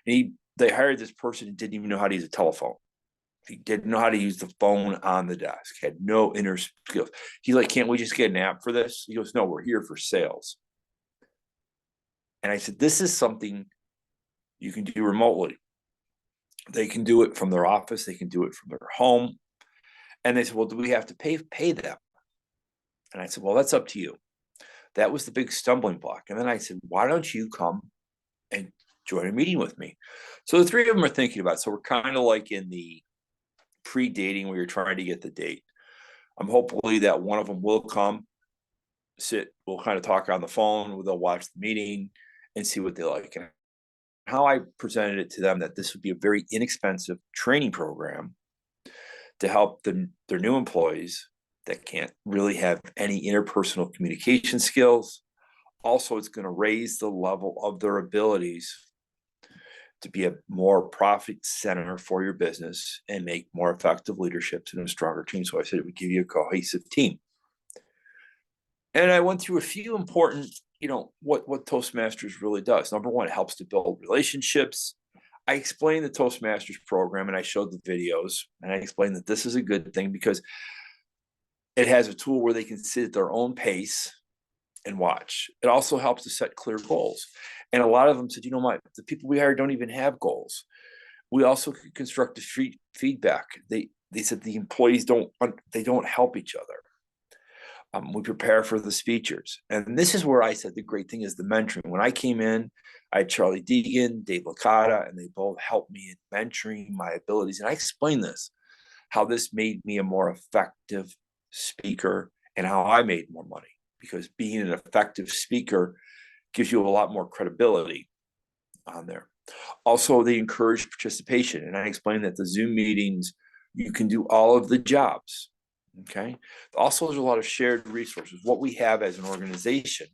Q: and they hired this person who didn't even know how to use a telephone. He didn't know how to use the phone on the desk, had no inner skills. He's like, can't we just get an app for this? He goes, no, we're here for sales. And I said, this is something you can do remotely. They can do it from their office. They can do it from their home. And they said, well, do we have to pay them? And I said, well, that's up to you. That was the big stumbling block. And then I said, why don't you come and join a meeting with me? So the three of them are thinking about it. So we're kind of like in the pre-dating where you're trying to get the date. I'm hopefully that one of them will come, we'll kind of talk on the phone, they'll watch the meeting and see what they like. And how I presented it to them that this would be a very inexpensive training program to help their new employees that can't really have any interpersonal communication skills. Also, it's going to raise the level of their abilities to be a more profit center for your business and make more effective leaderships and a stronger team. So I said it would give you a cohesive team. And I went through a few important you know, what Toastmasters really does. Number one, it helps to build relationships. I explained the Toastmasters program and I showed the videos and I explained that this is a good thing because it has a tool where they can sit at their own pace and watch. It also helps to set clear goals. And a lot of them said, you know, the people we hire don't even have goals. We also constructive feedback. They said the employees don't help each other. We prepare for the speeches. And this is where I said the great thing is the mentoring. When I came in, I had Charlie Deegan, Dave Licata, and they both helped me in mentoring my abilities. And I explained this, how this made me a more effective speaker and how I made more money, because being an effective speaker gives you a lot more credibility on there. Also, they encourage participation. And I explained that the Zoom meetings, you can do all of the jobs. Okay. Also, there's a lot of shared resources. What we have as an organization,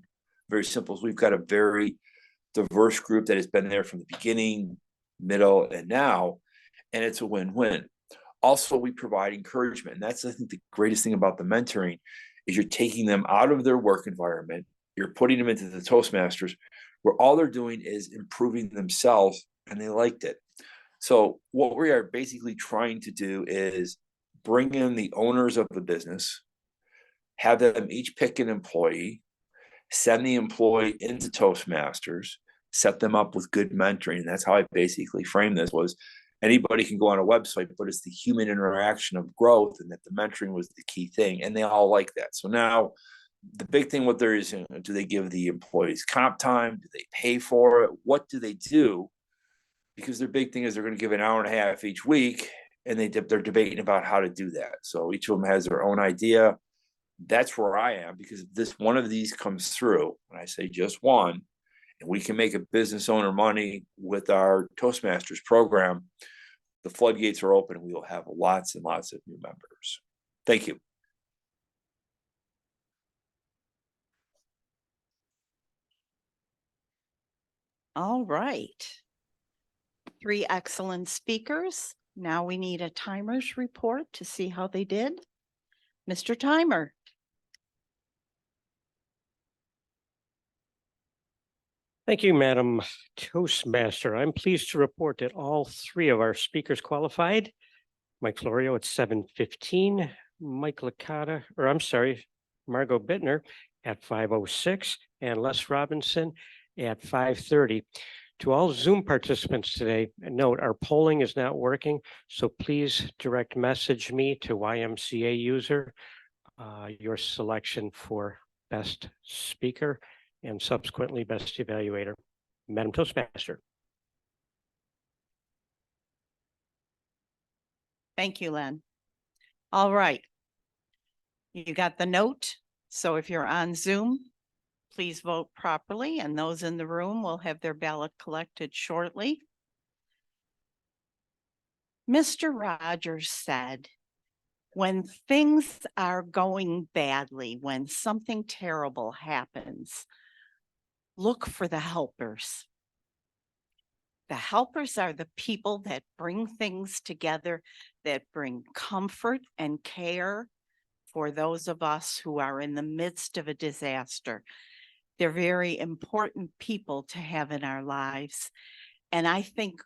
Q: very simple, is we've got a very diverse group that has been there from the beginning, middle, and now, and it's a win-win. Also, we provide encouragement. And that's, I think, the greatest thing about the mentoring is you're taking them out of their work environment. You're putting them into the Toastmasters where all they're doing is improving themselves, and they liked it. So what we are basically trying to do is bring in the owners of the business, have them each pick an employee, send the employee into Toastmasters, set them up with good mentoring. And that's how I basically framed this. Was anybody can go on a website, but it's the human interaction of growth, and that the mentoring was the key thing. And they all like that. So now the big thing, what there is, do they give the employees comp time? Do they pay for it? What do they do? Because their big thing is they're going to give an hour and a half each week, and they're debating about how to do that. So each of them has their own idea. That's where I am, because if this one of these comes through, and I say just one, and we can make a business owner money with our Toastmasters program, the floodgates are open and we will have lots and lots of new members. Thank you.
E: All right. 3 excellent speakers. Now we need a timers report to see how they did. Mr. Timer.
L: Thank you, Madam Toastmaster. I'm pleased to report that all 3 of our speakers qualified. Mike Florio at 7:15, Mike Licata, or I'm sorry, Margot Bittner at 5:06, and Les Robinson at 5:30. To all Zoom participants today, note our polling is not working, so please direct message me to YMCA user your selection for best speaker and subsequently best evaluator. Madam Toastmaster.
E: Thank you, Len. All right. You got the note. So if you're on Zoom, please vote properly, and those in the room will have their ballot collected shortly. Mr. Rogers said, when things are going badly, when something terrible happens, look for the helpers. The helpers are the people that bring things together, that bring comfort and care for those of us who are in the midst of a disaster. They're very important people to have in our lives. And I think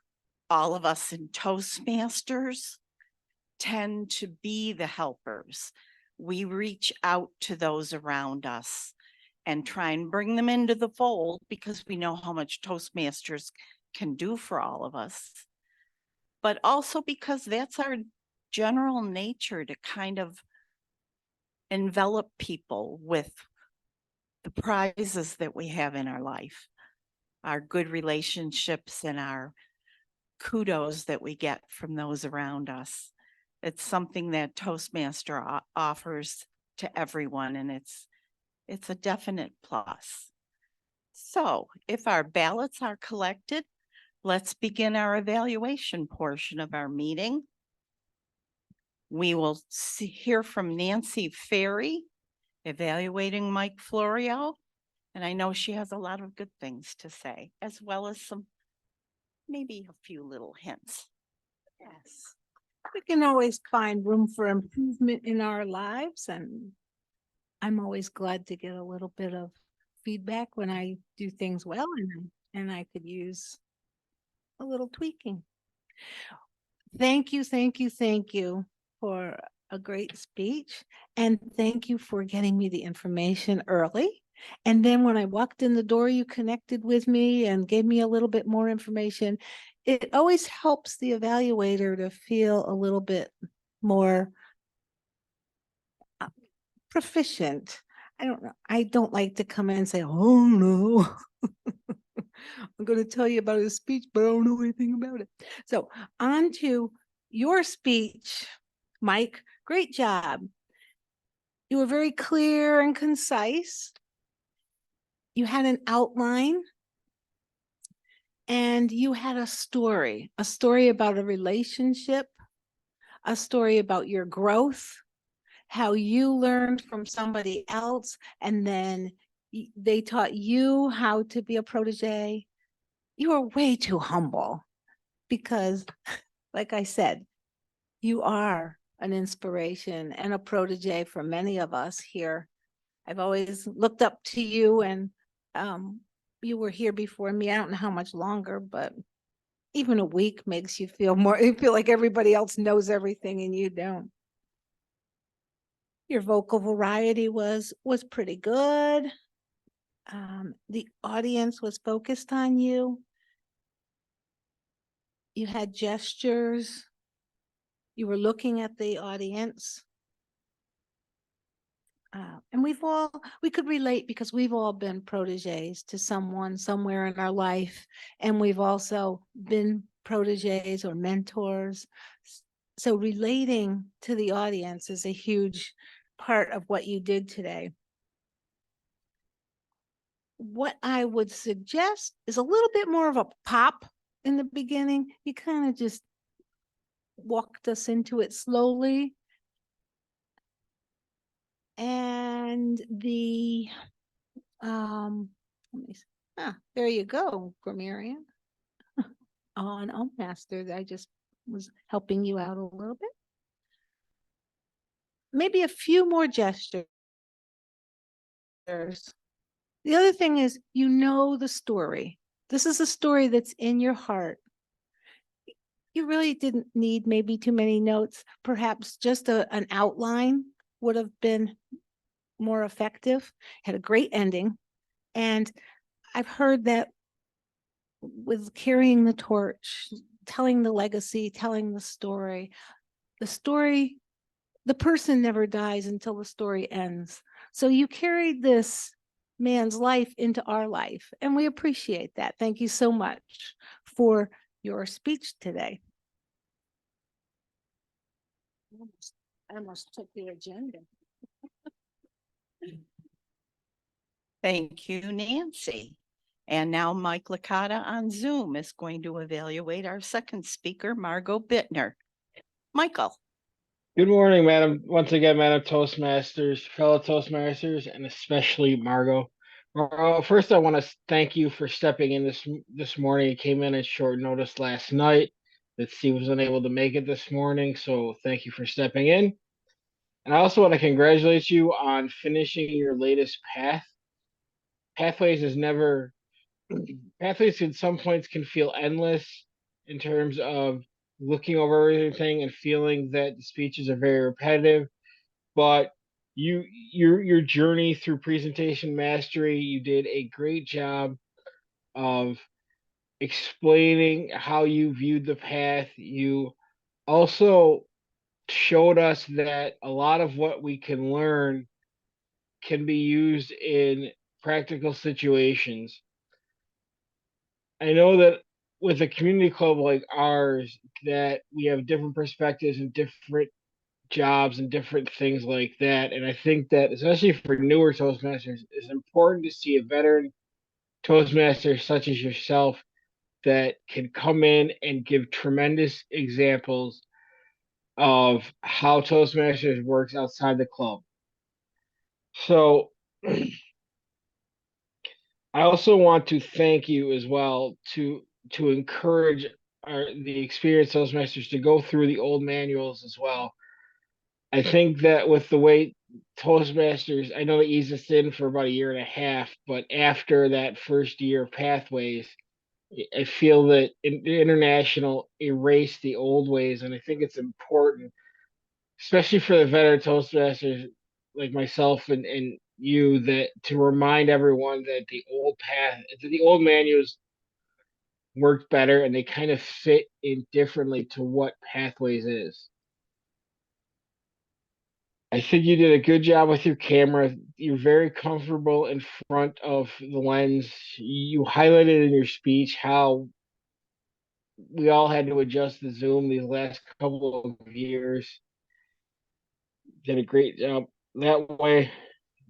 E: all of us in Toastmasters tend to be the helpers. We reach out to those around us and try and bring them into the fold because we know how much Toastmasters can do for all of us. But also because that's our general nature, to kind of envelop people with the prizes that we have in our life, our good relationships and our kudos that we get from those around us. It's something that Toastmaster offers to everyone, and it's a definite plus. So if our ballots are collected, let's begin our evaluation portion of our meeting. We will hear from Nancy Ferry, evaluating Mike Florio. And I know she has a lot of good things to say, as well as maybe a few little hints.
M: Yes. We can always find room for improvement in our lives, and I'm always glad to get a little bit of feedback when I do things well, and I could use a little tweaking. Thank you, thank you, thank you for a great speech. And thank you for getting me the information early. And then when I walked in the door, you connected with me and gave me a little bit more information. It always helps the evaluator to feel a little bit more proficient. I don't know. I don't like to come in and say, oh no, I'm going to tell you about his speech, but I don't know anything about it. So on to your speech, Mike. Great job. You were very clear and concise. You had an outline and you had a story about a relationship, a story about your growth, how you learned from somebody else, and then they taught you how to be a protege. You are way too humble because, like I said, you are an inspiration and a protege for many of us here. I've always looked up to you, and you were here before me. I don't know how much longer, but even a week makes you feel more, you feel like everybody else knows everything and you don't. Your vocal variety was pretty good. The audience was focused on you. You had gestures. You were looking at the audience. And we could relate because we've all been proteges to someone somewhere in our life. And we've also been proteges or mentors. So relating to the audience is a huge part of what you did today. What I would suggest is a little bit more of a pop in the beginning. You kind of just walked us into it slowly. And the let me see. There you go, grammarian. On Master, I just was helping you out a little bit. Maybe a few more gestures. The other thing is, you know the story. This is a story that's in your heart. You really didn't need maybe too many notes. Perhaps just an outline would have been more effective. Had a great ending. And I've heard that with carrying the torch, telling the legacy, telling the story, the person never dies until the story ends. So you carried this man's life into our life, and we appreciate that. Thank you so much for your speech today. I almost took the agenda.
E: Thank you, Nancy. And now Mike Licata on Zoom is going to evaluate our second speaker, Margot Bittner. Michael.
R: Good morning, Madam. Once again, Madam Toastmasters, fellow Toastmasters, and especially Margot. Margot, first I want to thank you for stepping in this morning. You came in at short notice last night. That Steve was unable to make it this morning, so thank you for stepping in. And I also want to congratulate you on finishing your latest path. Pathways at some points can feel endless in terms of looking over everything and feeling that the speeches are very repetitive, but your journey through presentation mastery, you did a great job of explaining how you viewed the path. You also showed us that a lot of what we can learn can be used in practical situations. I know that with a community club like ours, that we have different perspectives and different jobs and different things like that. And I think that, especially for newer Toastmasters, it's important to see a veteran Toastmaster such as yourself that can come in and give tremendous examples of how Toastmasters works outside the club. So I also want to thank you as well to encourage the experienced Toastmasters to go through the old manuals as well. I think that with the way Toastmasters, I know they eased us in for about a year and a half, but after that first year of Pathways, I feel that the international erased the old ways, and I think it's important, especially for the veteran Toastmasters like myself and you, that to remind everyone that the old manuals worked better and they kind of fit in differently to what Pathways is. I think you did a good job with your camera. You're very comfortable in front of the lens. You highlighted in your speech how we all had to adjust the zoom these last couple of years. Did a great job that way.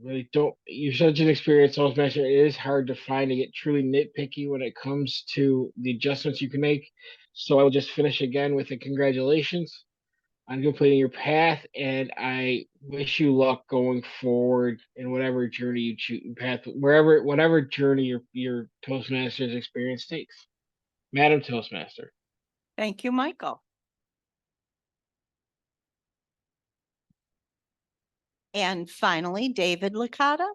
R: Really don't. You're such an experienced Toastmaster. It is hard to find to get truly nitpicky when it comes to the adjustments you can make. So I will just finish again with a congratulations on completing your path, and I wish you luck going forward in whatever journey you choose, whatever journey your Toastmasters experience takes. Madam Toastmaster.
E: Thank you, Michael. And finally, David Licata,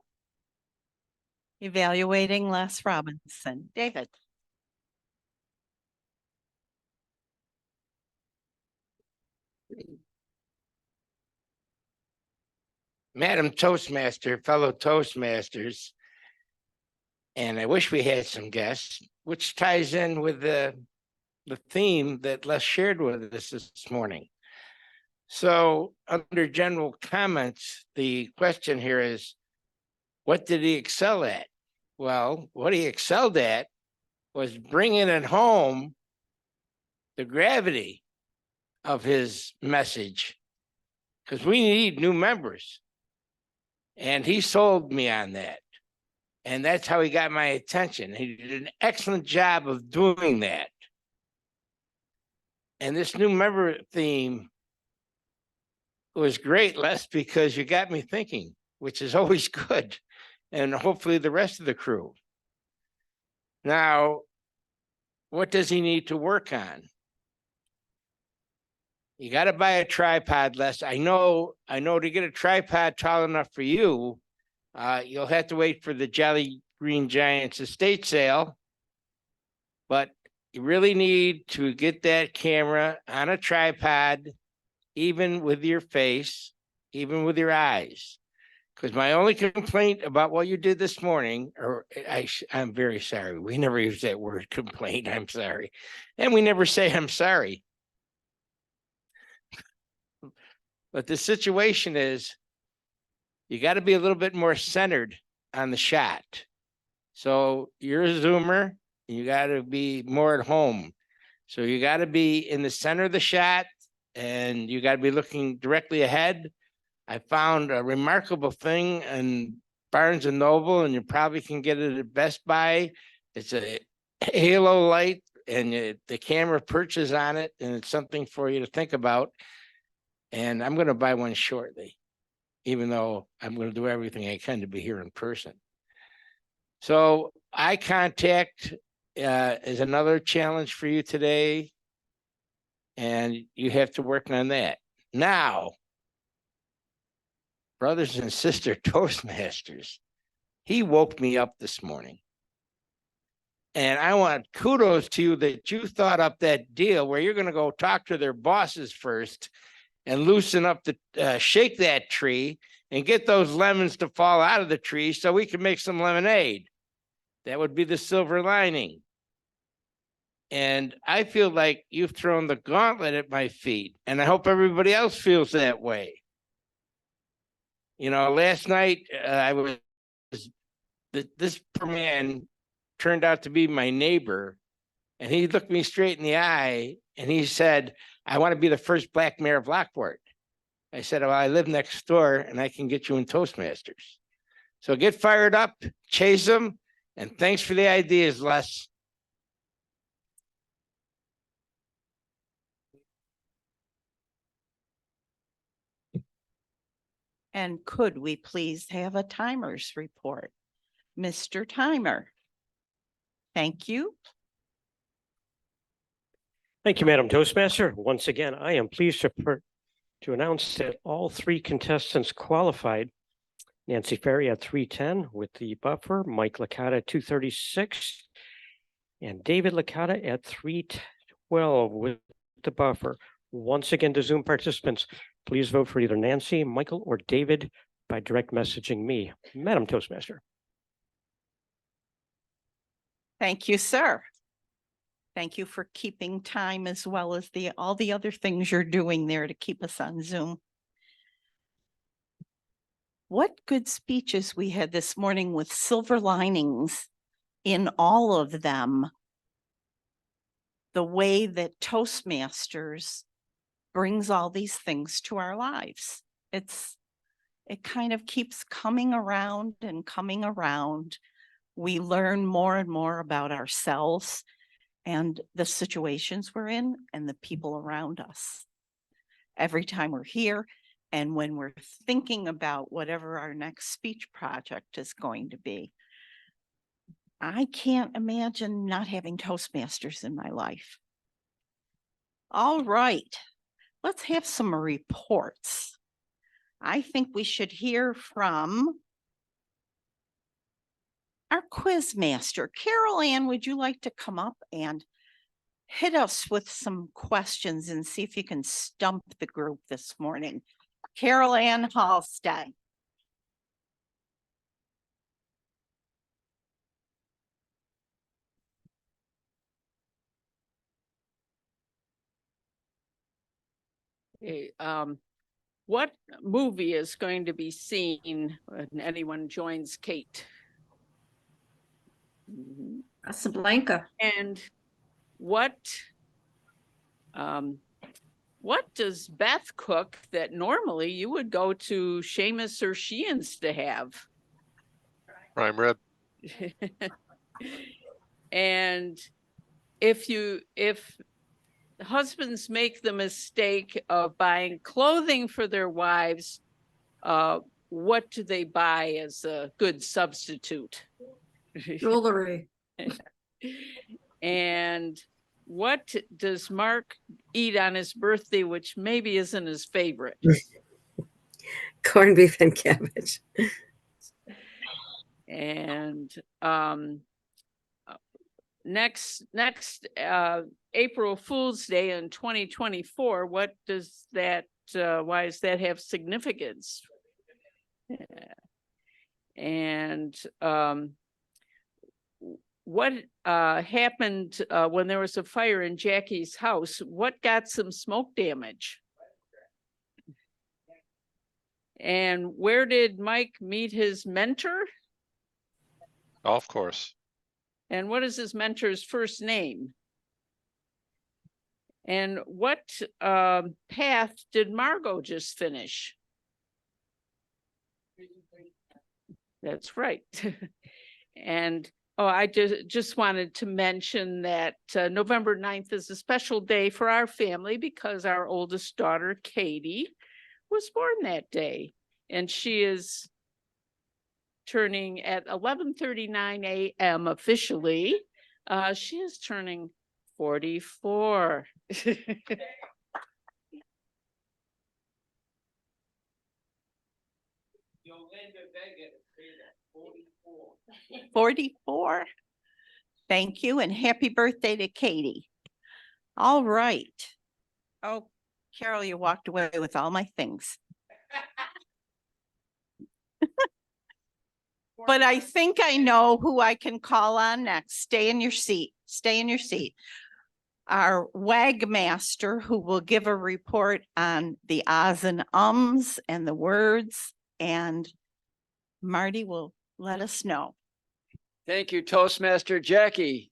E: evaluating Les Robinson. David.
P: Madam Toastmaster, fellow Toastmasters, and I wish we had some guests, which ties in with the theme that Les shared with us this morning. So under general comments, the question here is, what did he excel at? Well, what he excelled at was bringing it home the gravity of his message, because we need new members. And he sold me on that. And that's how he got my attention. He did an excellent job of doing that. And this new member theme was great, Les, because you got me thinking, which is always good. And hopefully the rest of the crew. Now, what does he need to work on? You got to buy a tripod, Les. I know to get a tripod tall enough for you, you'll have to wait for the Jolly Green Giants estate sale. But you really need to get that camera on a tripod, even with your face, even with your eyes. Because my only complaint about what you did this morning, I'm very sorry. We never use that word complaint. I'm sorry. And we never say I'm sorry. But the situation is, you got to be a little bit more centered on the shot. So you're a zoomer, and you got to be more at home. So you got to be in the center of the shot, and you got to be looking directly ahead. I found a remarkable thing in Barnes and Noble, and you probably can get it at Best Buy. It's a halo light, and the camera perches on it, and it's something for you to think about. And I'm going to buy one shortly, even though I'm going to do everything I can to be here in person. So eye contact is another challenge for you today, and you have to work on that. Now, brothers and sister Toastmasters, he woke me up this morning. And I want kudos to you that you thought up that deal where you're going to go talk to their bosses first and loosen up shake that tree and get those lemons to fall out of the tree so we can make some lemonade. That would be the silver lining. And I feel like you've thrown the gauntlet at my feet, and I hope everybody else feels that way. You know, last night this poor man turned out to be my neighbor, and he looked me straight in the eye and he said, I want to be the first black mayor of Lockport. I said, well, I live next door and I can get you in Toastmasters. So get fired up, chase them, and thanks for the ideas, Les.
E: And could we please have a timers report? Mr. Timer. Thank you.
L: Thank you, Madam Toastmaster. Once again, I am pleased to to announce that all three contestants qualified. Nancy Ferry at 310 with the buffer, Mike Licata at 236, and David Licata at 312 with the buffer. Once again, to Zoom participants, please vote for either Nancy, Michael, or David by direct messaging me. Madam Toastmaster.
E: Thank you, sir. Thank you for keeping time as well as all the other things you're doing there to keep us on Zoom. What good speeches we had this morning with silver linings in all of them. The way that Toastmasters brings all these things to our lives. It kind of keeps coming around and coming around. We learn more and more about ourselves and the situations we're in and the people around us. Every time we're here and when we're thinking about whatever our next speech project is going to be, I can't imagine not having Toastmasters in my life. All right, let's have some reports. I think we should hear from our quiz master. Carol Ann, would you like to come up and hit us with some questions and see if you can stump the group this morning? Carol Ann Halstead.
H: Okay, what movie is going to be seen when anyone joins Kate?
I: Casablanca.
H: And what does Beth cook that normally you would go to Seamus or Sheehan's to have?
K: Prime rib.
H: And if husbands make the mistake of buying clothing for their wives, what do they buy as a good substitute?
I: Jewelry.
H: And what does Mark eat on his birthday, which maybe isn't his favorite?
B: Corned beef and cabbage.
H: And next April Fool's Day in 2024, what does that why does that have significance? And what happened when there was a fire in Jackie's house? What got some smoke damage? And where did Mike meet his mentor?
K: Golf course.
H: And what is his mentor's first name? And what path did Margot just finish? That's right. And I just wanted to mention that November 9th is a special day for our family because our oldest daughter, Katie, was born that day. And she is turning at 11:39 a.m. officially. She is turning 44.
E: 44. Thank you and happy birthday to Katie. All right. Oh, Carol, you walked away with all my things. But I think I know who I can call on next. Stay in your seat. Stay in your seat. Our WAG master, who will give a report on the ahs and ums and the words, and Marty will let us know.
F: Thank you, Toastmaster Jackie.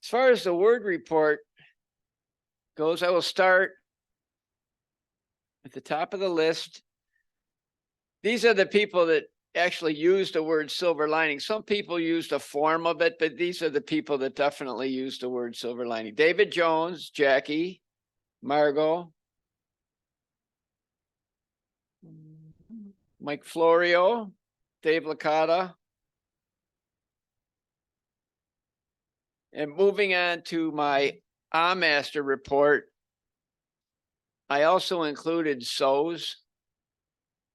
F: As far as the word report goes, I will start at the top of the list. These are the people that actually used the word silver lining. Some people used a form of it, but these are the people that definitely used the word silver lining. David Jones, Jackie, Margot, Mike Florio, Dave Licata. And moving on to my master report, I also included so's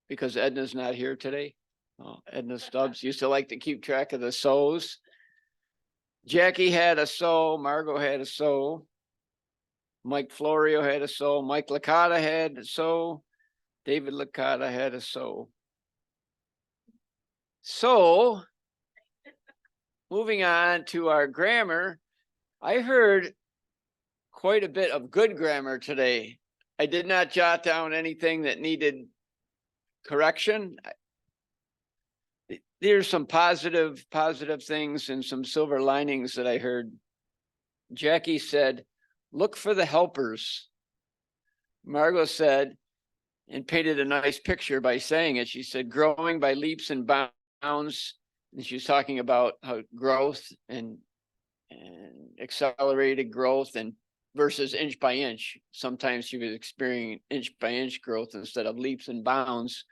F: because Edna's not here today. Oh, Edna Stubbs used to like to keep track of the so's. Jackie had a so, Margot had a so, Mike Florio had a so, Mike Licata had a so, David Licata had a so. So, moving on to our grammar, I heard quite a bit of good grammar today. I did not jot down anything that needed correction. There's some positive things and some silver linings that I heard. Jackie said, look for the helpers. Margot said, and painted a nice picture by saying it. She said, growing by leaps and bounds. And she was talking about how growth and accelerated growth and versus inch by inch. Sometimes she was experiencing inch by inch growth instead of leaps and bounds.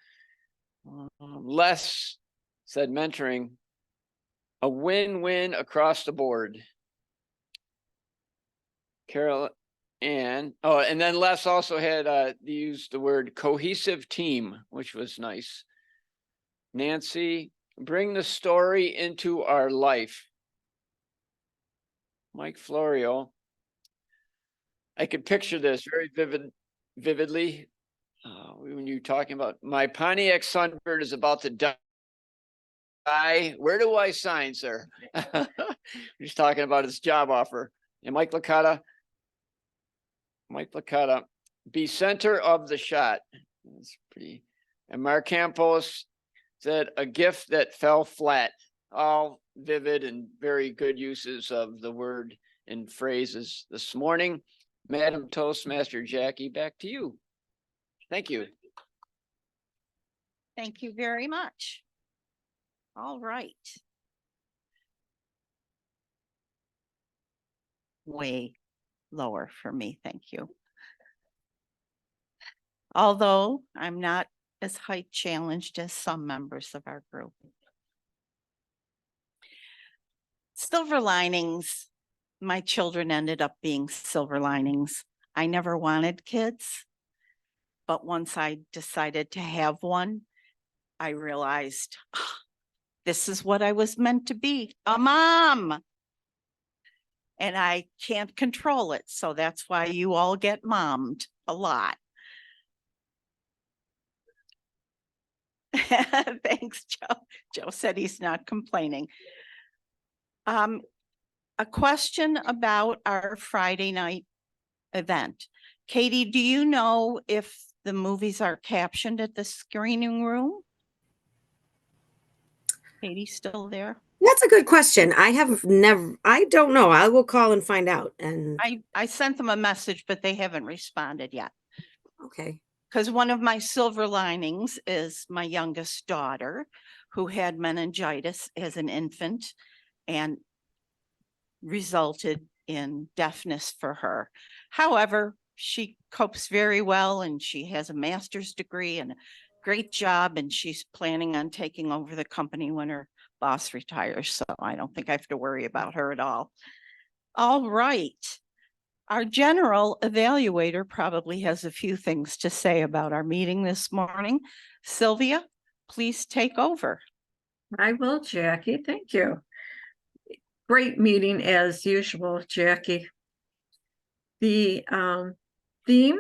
F: Les said mentoring, a win-win across the board. Carol and then Les also had used the word cohesive team, which was nice. Nancy, bring the story into our life. Mike Florio, I could picture this very vividly when you're talking about my Pontiac Sunbird is about to die. Where do I sign, sir? He's talking about his job offer. And Mike Licata, be center of the shot. That's pretty. And Mark Campos said a gift that fell flat. All vivid and very good uses of the word and phrases this morning. Madam Toastmaster Jackie, back to you. Thank you.
E: Thank you very much. All right. Way lower for me, thank you. Although I'm not as height challenged as some members of our group. Silver linings. My children ended up being silver linings. I never wanted kids, but once I decided to have one, I realized this is what I was meant to be, a mom. And I can't control it. So that's why you all get mommed a lot. Thanks, Joe. Joe said he's not complaining. A question about our Friday night event. Katie, do you know if the movies are captioned at the screening room? Katie still there?
B: That's a good question. I don't know. I will call and find out. And
E: I sent them a message, but they haven't responded yet.
B: Okay.
E: Because one of my silver linings is my youngest daughter, who had meningitis as an infant and resulted in deafness for her. However, she copes very well and she has a master's degree and a great job, and she's planning on taking over the company when her boss retires. So I don't think I have to worry about her at all. All right. Our general evaluator probably has a few things to say about our meeting this morning. Sylvia, please take over.
I: I will, Jackie. Thank you. Great meeting as usual, Jackie. The theme,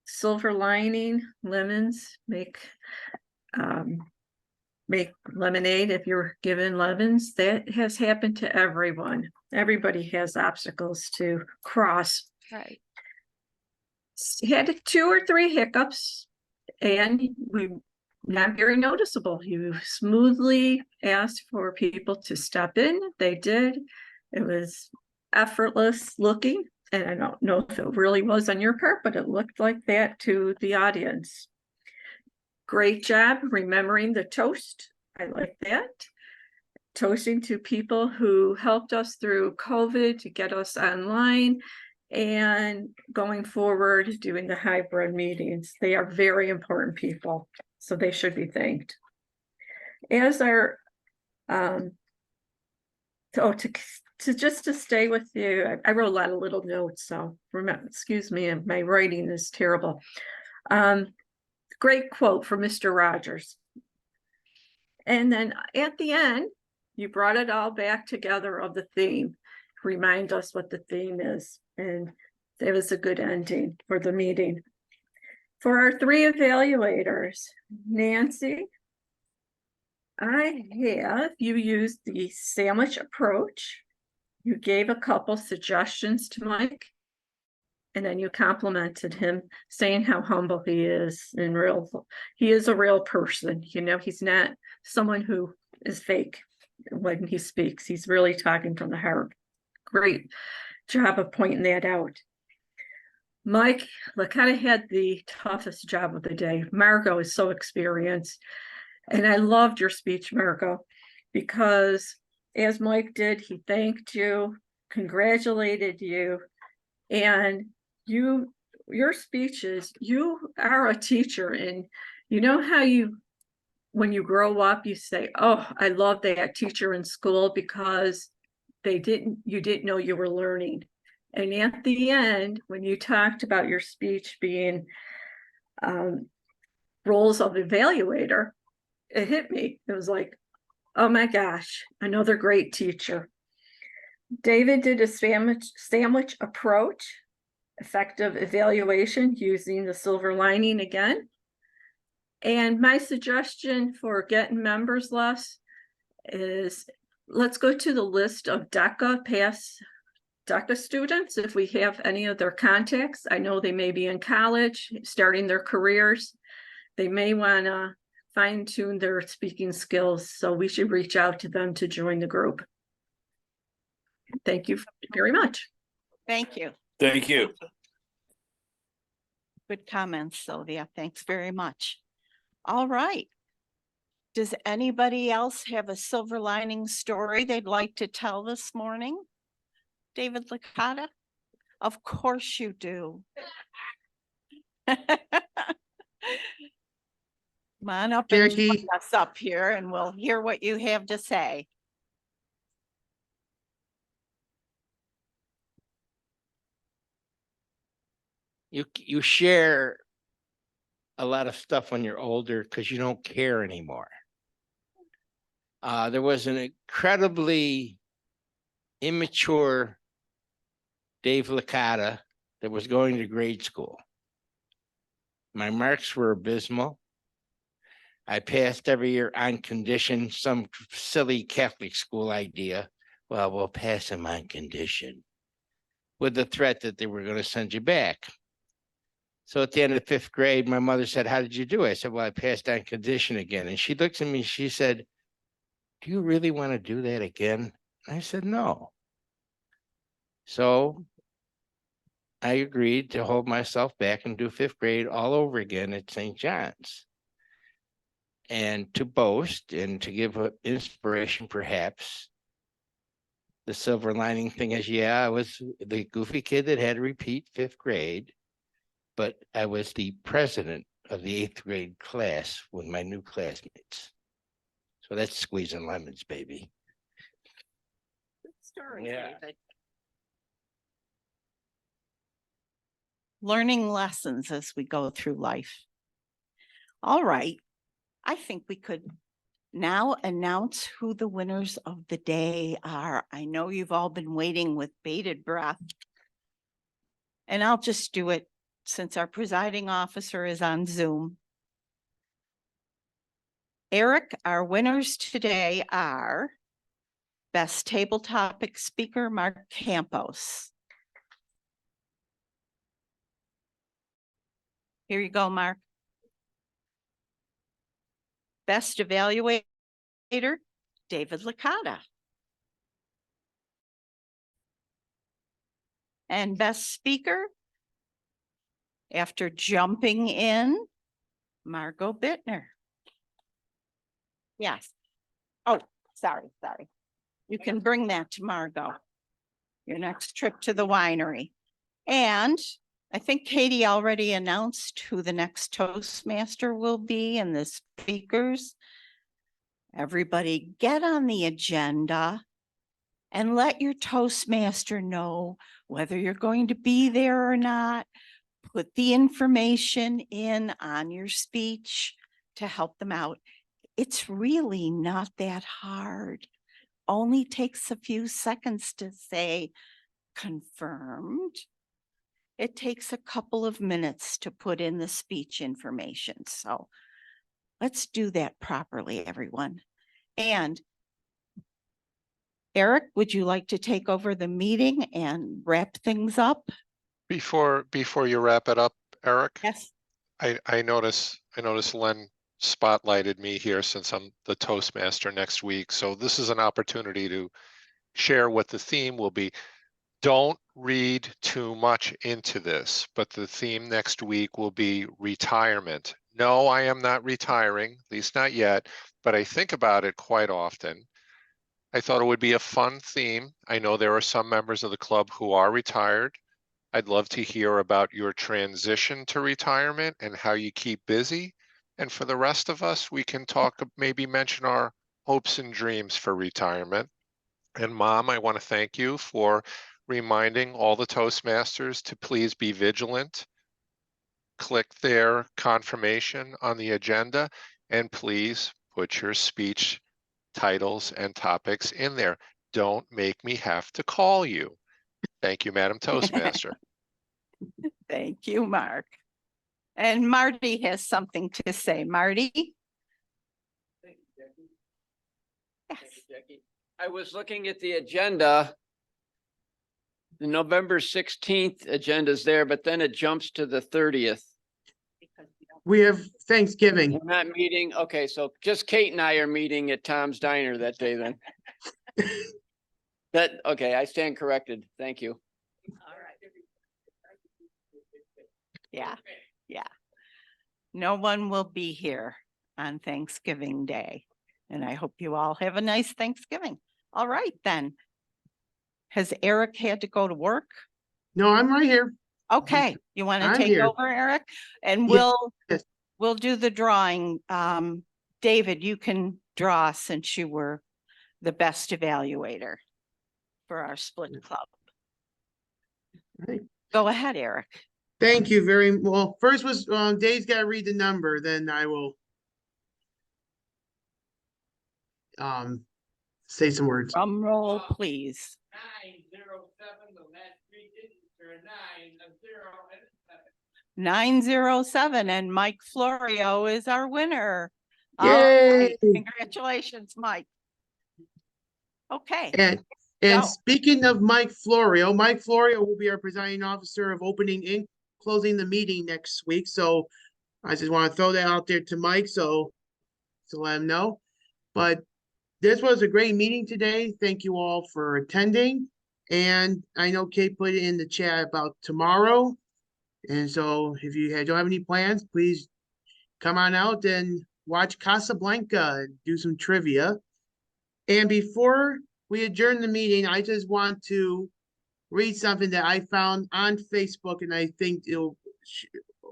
I: silver lining, lemons, make lemonade if you're given lemons. That has happened to everyone. Everybody has obstacles to cross.
E: Right.
I: Had 2 or 3 hiccups, and we not very noticeable. You smoothly asked for people to step in. They did. It was effortless looking, and I don't know if it really was on your part, but it looked like that to the audience. Great job remembering the toast. I like that. Toasting to people who helped us through COVID to get us online, and going forward doing the hybrid meetings. They are very important people, so they should be thanked. As our to to stay with you, I wrote a lot of little notes, so remember, excuse me, my writing is terrible. Great quote from Mr. Rogers. And then at the end, you brought it all back together of the theme. Remind us what the theme is. And that was a good ending for the meeting. For our 3 evaluators, Nancy, I have you used the sandwich approach. You gave a couple suggestions to Mike, and then you complimented him, saying how humble he is and he is a real person. You know, he's not someone who is fake when he speaks. He's really talking from the heart. Great job of pointing that out. Mike Licata had the toughest job of the day. Margot is so experienced. And I loved your speech, Margot, because as Mike did, he thanked you, congratulated you, and your speeches, you are a teacher, and you know how when you grow up, you say, oh, I love that teacher in school because you didn't know you were learning. And at the end, when you talked about your speech being roles of evaluator, it hit me. It was like, oh my gosh, another great teacher. David did a sandwich approach, effective evaluation using the silver lining again. And my suggestion for getting members less is let's go to the list of past DECA students, if we have any of their contacts. I know they may be in college, starting their careers. They may want to fine-tune their speaking skills, so we should reach out to them to join the group. Thank you very much.
E: Thank you.
Q: Thank you.
E: Good comments, Sylvia. Thanks very much. All right. Does anybody else have a silver lining story they'd like to tell this morning? David Licata? Of course you do. Come on up and join us up here and we'll hear what you have to say.
P: You share a lot of stuff when you're older because you don't care anymore. There was an incredibly immature Dave Licata that was going to grade school. My marks were abysmal. I passed every year on condition, some silly Catholic school idea. Well, we'll pass them on condition, with the threat that they were going to send you back. So at the end of 5th grade, my mother said, how did you do? I said, well, I passed on condition again. And she looked at me, she said, do you really want to do that again? I said, no. So I agreed to hold myself back and do 5th grade all over again at St. John's. And to boast and to give inspiration, perhaps, the silver lining thing is, yeah, I was the goofy kid that had to repeat 5th grade, but I was the president of the 8th grade class with my new classmates. So that's squeezing lemons, baby.
E: Good story,
P: Yeah.
E: David. Learning lessons as we go through life. All right. I think we could now announce who the winners of the day are. I know you've all been waiting with bated breath. And I'll just do it since our presiding officer is on Zoom. Eric, our winners today are Best Table Topic Speaker, Mark Campos. Here you go, Mark. Best Evaluator, David Licata. And Best Speaker, after jumping in, Margot Bittner. Yes. Oh, sorry. You can bring that to Margot, your next trip to the winery. And I think Katie already announced who the next Toastmaster will be and the speakers. Everybody get on the agenda and let your Toastmaster know whether you're going to be there or not. Put the information in on your speech to help them out. It's really not that hard. Only takes a few seconds to say confirmed. It takes a couple of minutes to put in the speech information. So let's do that properly, everyone. And Eric, would you like to take over the meeting and wrap things up?
K: Before you wrap it up, Eric?
E: Yes.
K: I notice Len spotlighted me here since I'm the Toastmaster next week. So this is an opportunity to share what the theme will be. Don't read too much into this, but the theme next week will be retirement. No, I am not retiring, at least not yet, but I think about it quite often. I thought it would be a fun theme. I know there are some members of the club who are retired. I'd love to hear about your transition to retirement and how you keep busy. And for the rest of us, we can talk, maybe mention our hopes and dreams for retirement. And Mom, I want to thank you for reminding all the Toastmasters to please be vigilant. Click their confirmation on the agenda and please put your speech titles and topics in there. Don't make me have to call you. Thank you, Madam Toastmaster.
E: Thank you, Mark. And Marty has something to say. Marty?
F: Thank you, Jackie. Thank you, Jackie. I was looking at the agenda. The November 16th agenda is there, but then it jumps to the 30th.
A: We have Thanksgiving.
F: We're not meeting. Okay, so just Kate and I are meeting at Tom's Diner that day then. Okay, I stand corrected. Thank you.
E: Yeah, yeah. No one will be here on Thanksgiving Day. And I hope you all have a nice Thanksgiving. All right, then. Has Eric had to go to work?
A: No, I'm right here.
E: Okay, you want to
A: I'm
E: take
A: here.
E: over, Eric? And
A: Yes.
E: we'll do the drawing. David, you can draw since you were the best evaluator for our split club.
A: Right.
E: Go ahead, Eric.
A: Thank you very well. First was Dave's got to read the number, then I will say some words.
E: Drum roll, please.
F: 907, the last three digits are a 9, a 0, and a 7.
E: 907, and Mike Florio is our winner.
A: Yay!
E: All right, congratulations, Mike. Okay.
A: And
E: go.
A: speaking of Mike Florio will be our presiding officer of opening and closing the meeting next week. So I just want to throw that out there to Mike so to let him know. But this was a great meeting today. Thank you all for attending. And I know Kate put it in the chat about tomorrow. And so if you don't have any plans, please come on out and watch Casablanca and do some trivia. And before we adjourn the meeting, I just want to read something that I found on Facebook, and I think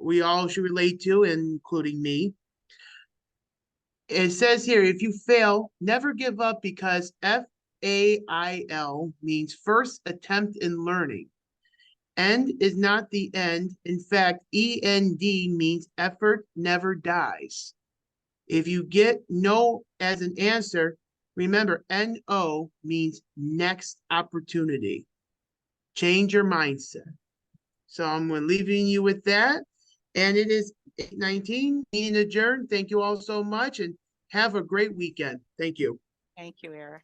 A: we all should relate to, including me. It says here, if you fail, never give up, because FAIL means first attempt in learning. End is not the end. In fact, END means effort never dies. If you get no as an answer, remember NO means next opportunity. Change your mindset. So I'm leaving you with that. And it is 8:19, meeting adjourned. Thank you all so much and have a great weekend. Thank you.
E: Thank you, Eric.